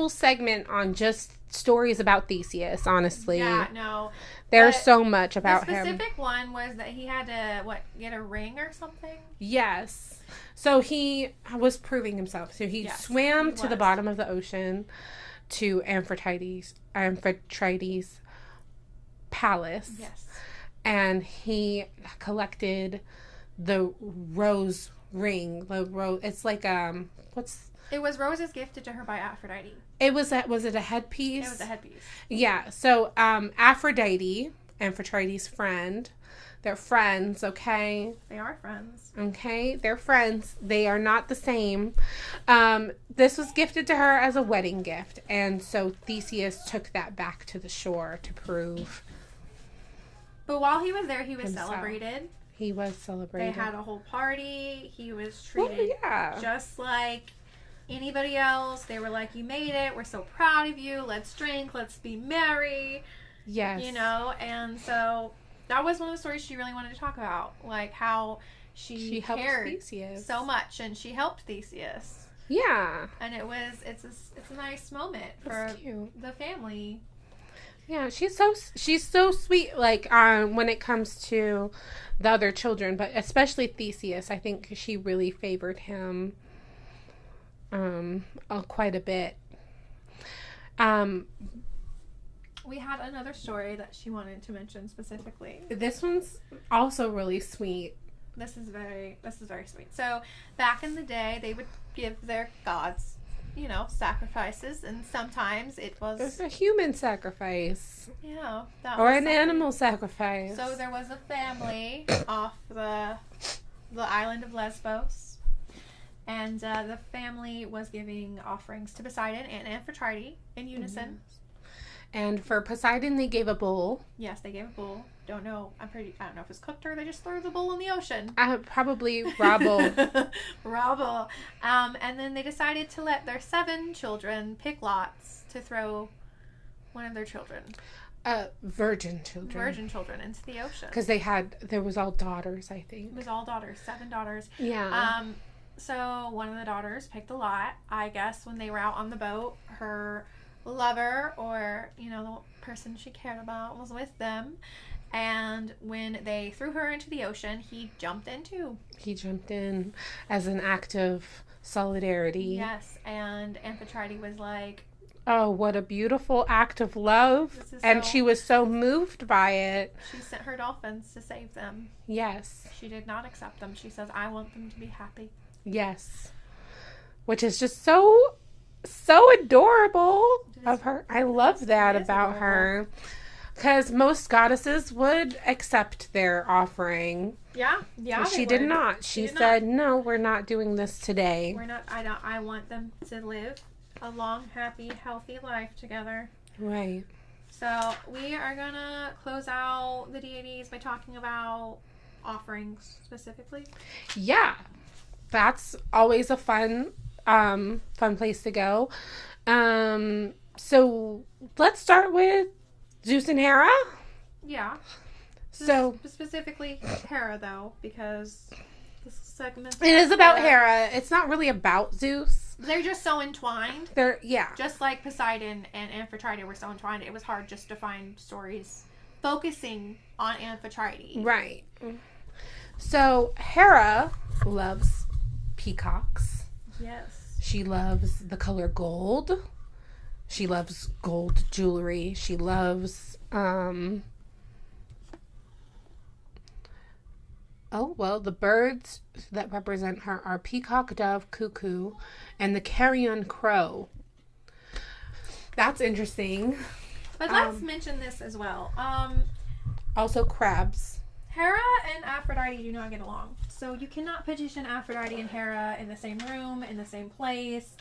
segment on just stories about Theseus, honestly. Yeah, no. There's so much about him. The specific one was that he had to get a ring or something? Yes. So he was proving himself. So he swam to the bottom of the ocean to Amphitrite's palace. Yes. And he collected the rose ring. It's like It was roses gifted to her by Aphrodite. Was it a headpiece? It was a headpiece. Yeah. So Aphrodite, Amphitrite's friend. They're friends, okay? They are friends. Okay, they're friends. They are not the same. This was gifted to her as a wedding gift, and so Theseus took that back to the shore to prove. But while he was there, he was celebrated. He was celebrated. They had a whole party. He was treated just like anybody else. They were like, "You made it. We're so proud of you. Let's drink. Let's be merry." Yes. And so that was one of the stories she really wanted to talk about, like how she cared Theseus so much, and she helped Theseus. Yeah. And it's a nice moment for the family. Yeah, she's so sweet, like when it comes to the other children, but especially Theseus. I think she really favored him quite a bit. We had another story that she wanted to mention specifically. This one's also really sweet. This is very sweet. So back in the day, they would give their gods, sacrifices, and sometimes it was a human sacrifice. Yeah, or an animal sacrifice. So there was a family off the island of Lesbos, and the family was giving offerings to Poseidon and Amphitrite in unison. Mm-hmm. And for Poseidon, they gave a bull. Yes, they gave a bull. I don't know if it's cooked or they just threw the bull in the ocean. Probably raw bull. Raw bull. And then they decided to let their 7 children pick lots to throw one of their children. Virgin children into the ocean. Because there was all daughters, I think. It was all daughters, 7 daughters. Yeah. So one of the daughters picked a lot. I guess when they were out on the boat, her lover or the person she cared about was with them, and when they threw her into the ocean, he jumped in as an act of solidarity. Yes. And Amphitrite was like, oh, what a beautiful act of love. And she was so moved by it. She sent her dolphins to save them. Yes. She did not accept them. She says, I want them to be happy. Yes. Which is just so adorable of her. I love that about her. Because most goddesses would accept their offering. Yeah. She did not. She said, no, we're not doing this today. We're not. I want them to live a long, happy, healthy life together. Right. So we are gonna close out the deities by talking about offerings specifically. Yeah, that's always a fun place to go. So let's start with Zeus and Hera. Yeah. So specifically Hera, though, because this segment it is about Hera. It's not really about Zeus. They're just so entwined. Yeah. Just like Poseidon and Amphitrite were so entwined, it was hard just to find stories focusing on Amphitrite. Right. So Hera loves peacocks. Yes. She loves the color gold. She loves gold jewelry. She loves the birds that represent her are peacock, dove, cuckoo, and the carrion crow. That's interesting. But let's mention this as well. Also crabs. Hera and Aphrodite do not get along. So you cannot petition Aphrodite and Hera in the same room, in the same place.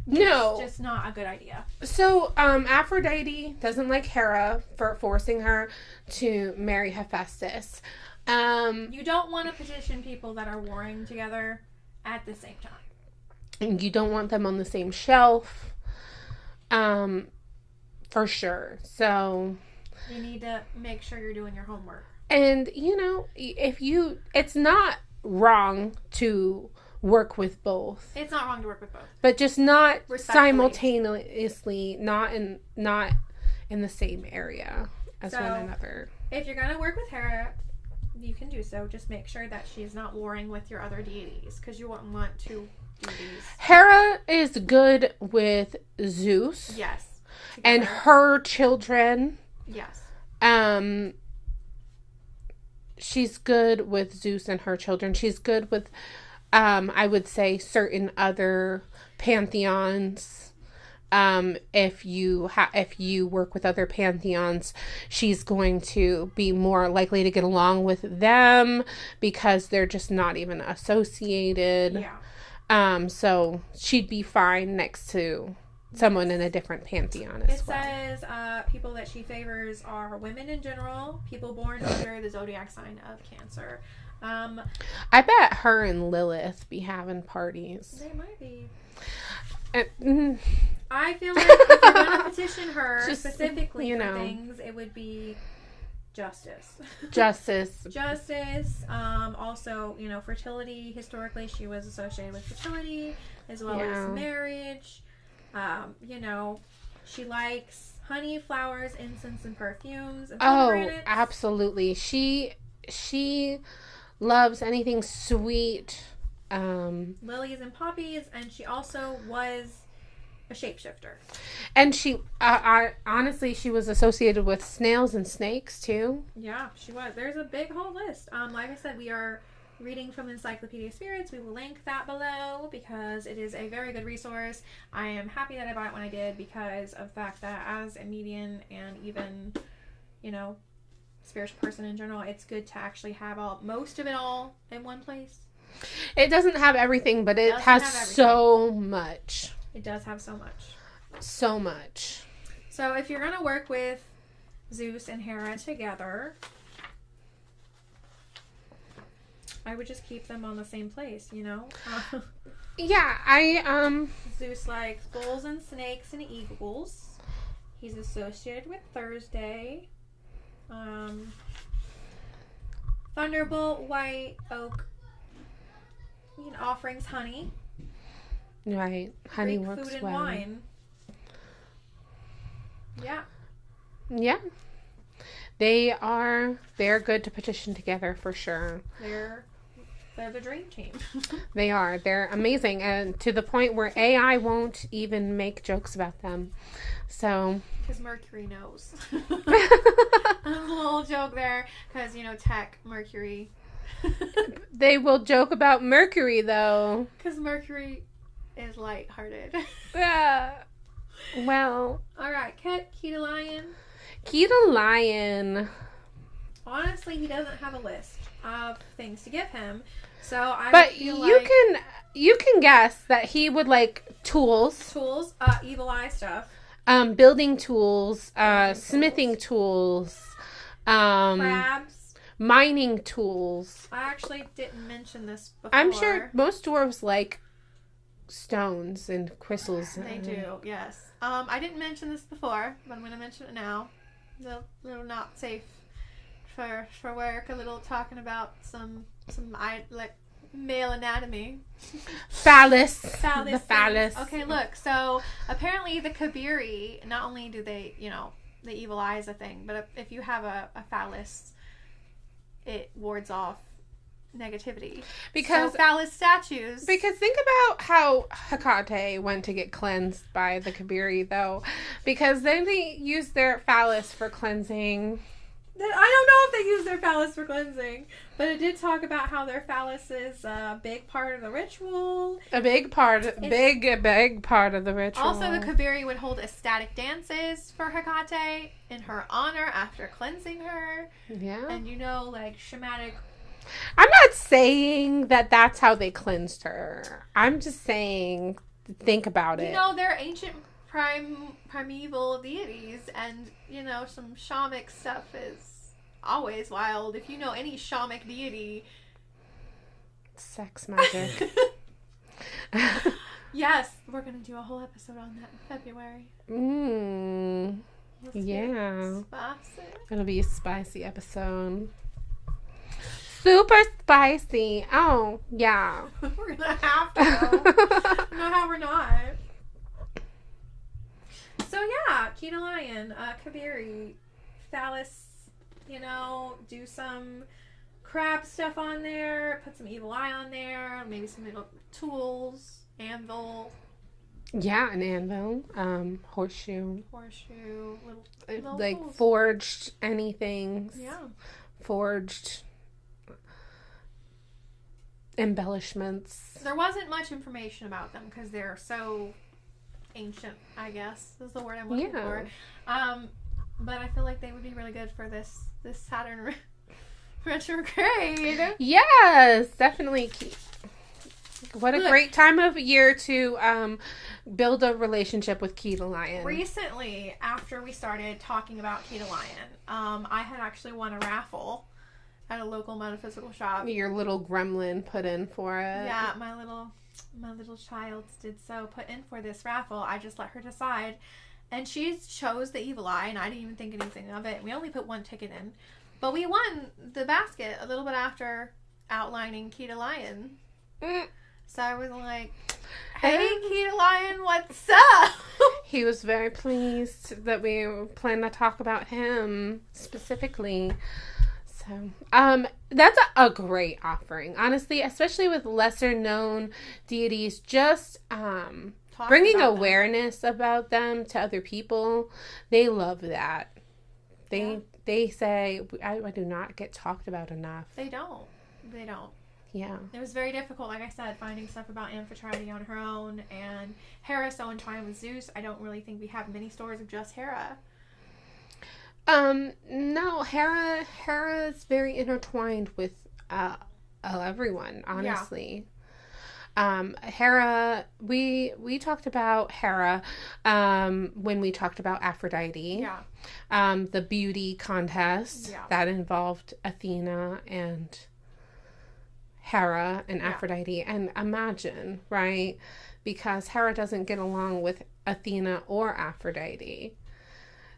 No. It's just not a good idea. So, Aphrodite doesn't like Hera for forcing her to marry Hephaestus. You don't want to petition people that are warring together at the same time. And you don't want them on the same shelf. For sure. So you need to make sure you're doing your homework. And, it's not wrong to work with both. It's not wrong to work with both. But just not simultaneously, not in the same area as one another. If you're going to work with Hera, you can do so. Just make sure that she's not warring with your other deities, because you won't want to do these. Hera is good with Zeus. Yes. Together. And her children. Yes. She's good with Zeus and her children. She's good with, I would say, certain other pantheons. If you work with other pantheons, she's going to be more likely to get along with them because they're just not even associated. Yeah. So she'd be fine next to someone in a different pantheon as well. It says people that she favors are women in general, people born under the zodiac sign of Cancer. I bet her and Lilith be having parties. They might be. Mm-hmm. I feel like if you're going to petition her specifically for things, it would be justice. Justice. Also, fertility. Historically, she was associated with fertility as well as marriage. She likes honey, flowers, incense, and perfumes. And pomegranates. Absolutely. She loves anything sweet. Lilies and poppies, and she also was a shapeshifter. And she, honestly, she was associated with snails and snakes too. Yeah, she was. There's a big whole list. Like I said, we are reading from Encyclopedia Spirits. We will link that below because it is a very good resource. I am happy that I bought it when I did because of the fact that as a medium and even, spiritual person in general, it's good to actually have most of it all in one place. It doesn't have everything, but it has so much. It does have so much. So much. So if you're going to work with Zeus and Hera together, I would just keep them on the same place, Yeah, Zeus likes bulls and snakes and eagles. He's associated with Thursday. Thunderbolt, white oak, offerings, honey. Right. Honey Greek works food and well. wine. Yeah. Yeah. They're good to petition together for sure. They're the dream team. They are. They're amazing. And to the point where AI won't even make jokes about them. So. Because Mercury knows. A little joke there. Because, tech, Mercury. They will joke about Mercury, though. Because Mercury is lighthearted. Yeah. Well. Alright, Kedalion. Kedalion. Honestly, he doesn't have a list of things to give him. So I But feel you can you can guess that he would like tools. Tools, evil eye stuff. Building tools, smithing tools, Crabs. mining tools. I actually didn't mention this before. I'm sure most dwarves like stones and crystals. They do, yes. I didn't mention this before, but I'm going to mention it now. A little not safe for work. A little talking about some like male anatomy. Phallus. The Things. phallus. Okay, look. So apparently the Kabiri, not only do they, the evil eye is a thing, but if you have a phallus, it wards off negativity. Because so phallus statues. Because think about how Hecate went to get cleansed by the Kabiri, though. Because then they used their phallus for cleansing. I don't know if they use their phallus for cleansing, but it did talk about how their phallus is a big part of the ritual. A big part of the ritual. Also, the Kabiri would hold ecstatic dances for Hecate in her honor after cleansing her. Yeah. And like shamanic. I'm not saying that that's how they cleansed her. I'm just saying, think about it. They're ancient primeval deities, and some shamanic stuff is always wild. If you know any shamanic deity, sex magic. Yes, we're gonna do a whole episode on that in February. Yeah, spicy. It'll be a spicy episode. Super spicy. Oh yeah. We're gonna have to. No, how we're not. So yeah, Kedalion, Kabiri, phallus, do some crab stuff on there, put some evil eye on there, maybe some little tools, anvil. Yeah, an anvil, horseshoe, little like tools. Forged anything. Yeah. Forged embellishments. There wasn't much information about them because they're so ancient, I guess is the word I'm looking for. But I feel like they would be really good for this Saturn retrograde. Yes, definitely. What a great time of year to build a relationship with Kedalion. Recently, after we started talking about Kedalion, I had actually won a raffle at a local metaphysical shop. Your little gremlin put in for it. Yeah, my little child did so, put in for this raffle. I just let her decide, and she chose the evil eye, and I didn't even think anything of it. We only put one ticket in, but we won the basket a little bit after outlining Kedalion. So I was like, hey, Kedalion, what's up? He was very pleased that we plan to talk about him specifically. So, that's a great offering, honestly, especially with lesser known deities. Just bringing awareness about them to other people. They love that. They say I do not get talked about enough. They don't. Yeah. It was very difficult, like I said, finding stuff about Amphitrite on her own, and Hera so entwined with Zeus. I don't really think we have many stories of just Hera. No, Hera is very intertwined with everyone, honestly. Yeah. Hera, we talked about Hera when we talked about Aphrodite. Yeah. The beauty contest that involved Athena and Hera and Aphrodite. And imagine, right? Because Hera doesn't get along with Athena or Aphrodite.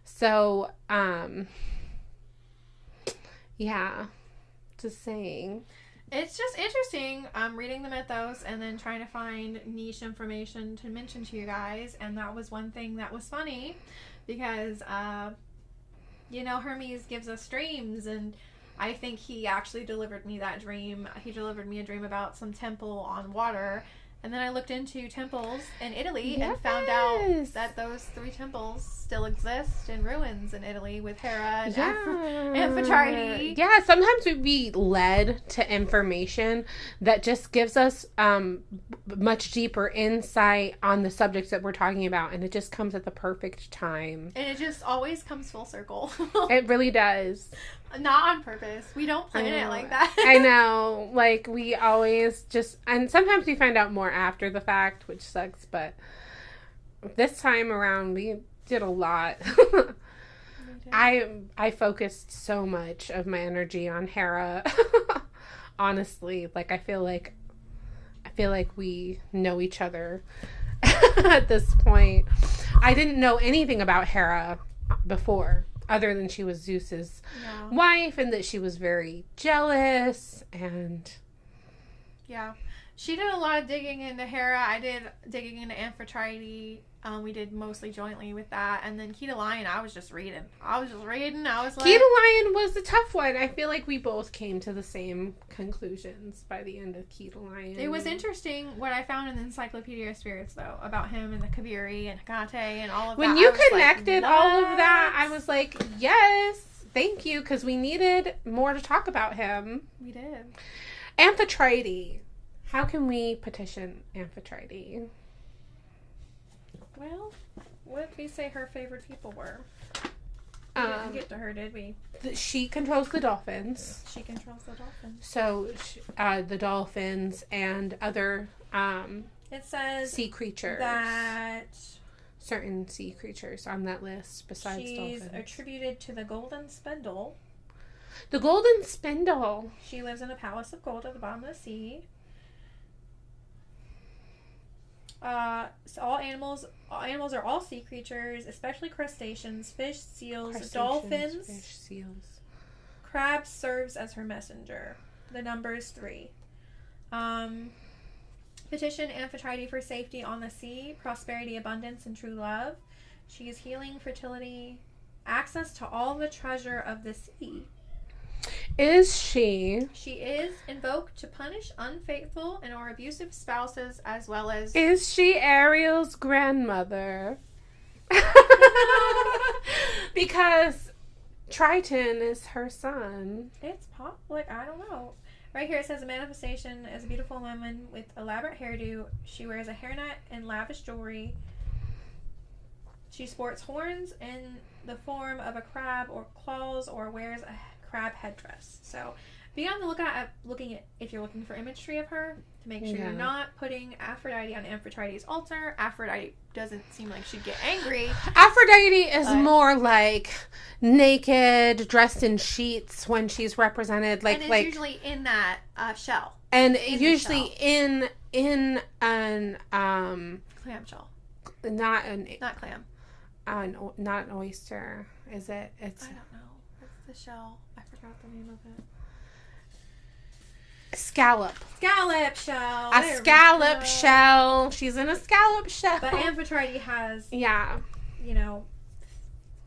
So, yeah, just saying. It's just interesting reading the mythos and then trying to find niche information to mention to you guys. And that was one thing that was funny because, Hermes gives us dreams, and I think he actually delivered me that dream. He delivered me a dream about some temple on water. And then I looked into temples in Italy and found out that those 3 temples still exist in ruins in Italy with Hera and Amphitrite. Yeah, sometimes we'd be led to information that just gives us much deeper insight on the subjects that we're talking about, and it just comes at the perfect time. And it just always comes full circle. It really does. Not on purpose. We don't plan it like that. I know. Like, we always just... And sometimes we find out more after the fact, which sucks, but this time around, we did a lot. I focused so much of my energy on Hera. Honestly. Like, I feel like we know each other at this point. I didn't know anything about Hera before, other than she was Zeus's wife and that she was very jealous and... Yeah. She did a lot of digging into Hera. I did digging into Amphitrite. We did mostly jointly with that. And then Kedalion, I was just reading. I was like... Kedalion was the tough one. I feel like we both came to the same conclusions by the end of Kedalion. It was interesting what I found in the Encyclopedia of Spirits, though, about him and the Kabiri and Hecate and all of that. When you connected all of that, I was like, yes, thank you, because we needed more to talk about him. We did. Amphitrite. How can we petition Amphitrite? Well, what did we say her favorite people were? We didn't get to her, did we? She controls the dolphins. She controls the dolphins. So, the dolphins and other it says sea creatures. That certain sea creatures on that list besides dolphins. She's attributed to the Golden Spindle. The Golden Spindle. She lives in a palace of gold at the bottom of the sea. So all animals are all sea creatures, especially crustaceans, fish, seals, dolphins. Fish, seals. Crabs serves as her messenger. The number is 3. Petition Amphitrite for safety on the sea, prosperity, abundance, and true love. She is healing, fertility, access to all the treasure of the sea. Is she? She is invoked to punish unfaithful and or abusive spouses, as well as... Is she Ariel's grandmother? Because Triton is her son. It's like, I don't know. Right here it says a manifestation is a beautiful woman with elaborate hairdo. She wears a hairnet and lavish jewelry. She sports horns in the form of a crab or claws, or wears a crab headdress. So be on the lookout at if you're looking for imagery of her, to make sure you're not putting Aphrodite on Amphitrite's altar. Aphrodite doesn't seem like she'd get angry. Aphrodite is more like naked, dressed in sheets when she's represented, and it's usually in that shell, and usually in an clam shell, not clam, not an oyster. Is it? It's I don't know. The shell. I forgot the name of it. Scallop shell. A scallop shell. She's in a scallop shell. But Amphitrite has,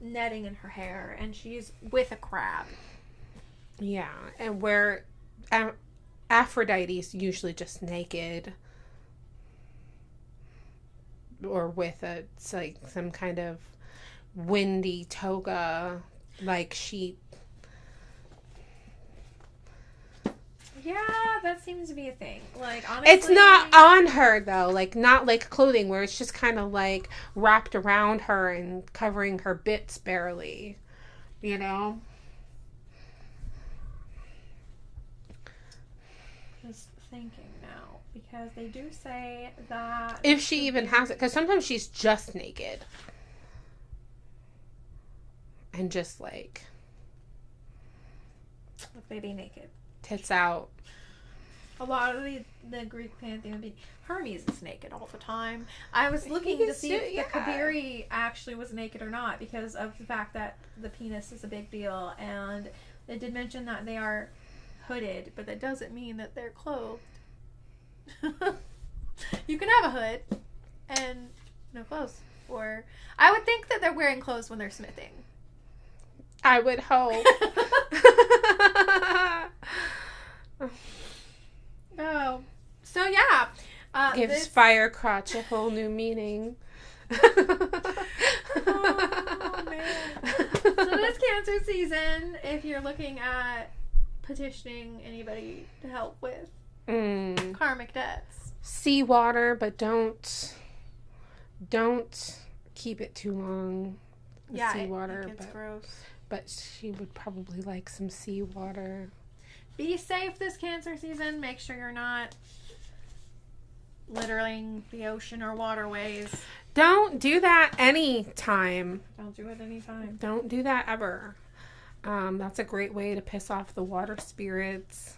netting in her hair, and she's with a crab. Yeah, and where Aphrodite's usually just naked, or with some kind of windy toga like sheet. Yeah, that seems to be a thing. Like, honestly, it's not on her though, like not like clothing where it's just kind of like wrapped around her and covering her bits barely, Just thinking now, because they do say that if she even has it, because sometimes she's just naked and just like baby naked. Tits out. A lot of the Greek pantheon would be Hermes is naked all the time. I was looking to see if the Kabiri actually was naked or not, because of the fact that the penis is a big deal, and it did mention that they are hooded, but that doesn't mean that they're clothed. You can have a hood and no clothes, or I would think that they're wearing clothes when they're smithing. I would hope. Oh, so yeah. Gives fire crotch a whole new meaning. Oh, man. So this Cancer season, if you're looking at petitioning anybody to help with karmic debts. Seawater, but don't keep it too long. Yeah, seawater. It gets gross. But she would probably like some seawater. Be safe this Cancer season. Make sure you're not littering the ocean or waterways. Don't do that anytime. Don't do it anytime. Don't do that ever. That's a great way to piss off the water spirits.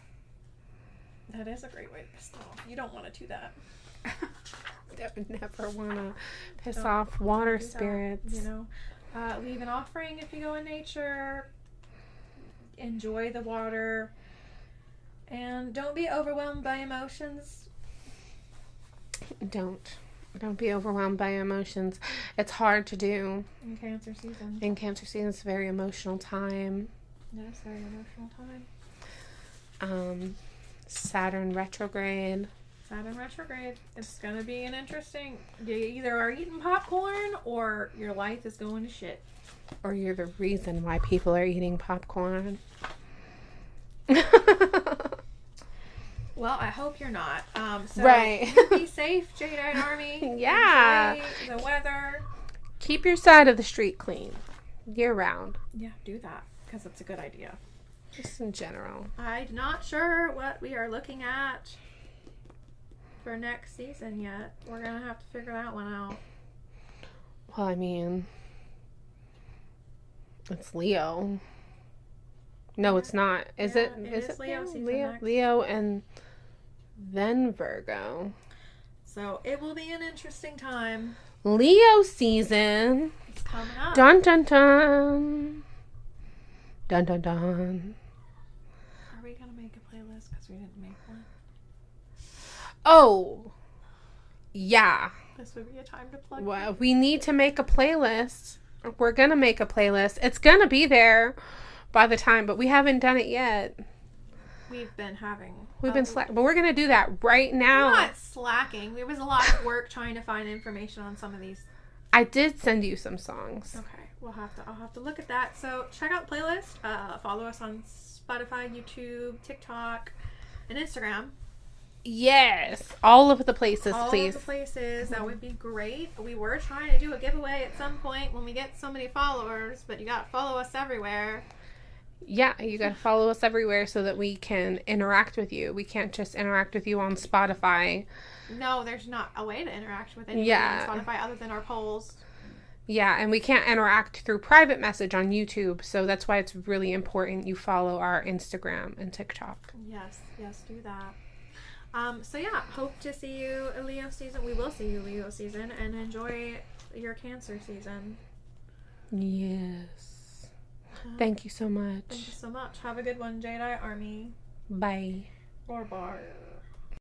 That is a great way to piss them off. You don't want to do that. I would never want to piss off water spirits. You know, leave an offering if you go in nature. Enjoy the water. And don't be overwhelmed by emotions. Don't be overwhelmed by emotions. It's hard to do. In Cancer season. In Cancer season, it's a very emotional time. It is a very emotional time. Saturn retrograde. Saturn retrograde. It's going to be an interesting... You either are eating popcorn or your life is going to shit. Or you're the reason why people are eating popcorn. Well, I hope you're not. So right. Be safe, Jadeite Army. Yeah. Enjoy the weather. Keep your side of the street clean year round. Yeah, do that because it's a good idea. Just in general. I'm not sure what we are looking at for next season yet. We're going to have to figure that one out. Well, I mean, it's Leo. No, it's not. Is it? Is it Leo season next. Leo and then Virgo. So it will be an interesting time. Leo season. It's coming up. Dun dun dun. Dun dun dun. Are we gonna make a playlist because we didn't make one? Oh, yeah. This would be a time to plug. Well, we need to make a playlist. We're gonna make a playlist. It's gonna be there by the time, but we haven't done it yet. We've been slacking, but we're gonna do that right now. We're not slacking. There was a lot of work trying to find information on some of these. I did send you some songs. Okay, I'll have to look at that. So check out the playlist. Follow us on Spotify, YouTube, TikTok, and Instagram. Yes, all of the places, please. All of the places. That would be great. We were trying to do a giveaway at some point when we get so many followers, but you got to follow us everywhere. Yeah, you got to follow us everywhere so that we can interact with you. We can't just interact with you on Spotify. No, there's not a way to interact with anybody on Spotify other than our polls. Yeah, and we can't interact through private message on YouTube, so that's why it's really important you follow our Instagram and TikTok. Yes, do that. So yeah, hope to see you Leo season. We will see you Leo season, and enjoy your Cancer season. Yes. Thank you so much. Thank you so much. Have a good one, Jadeite Army. Bye. Or bar.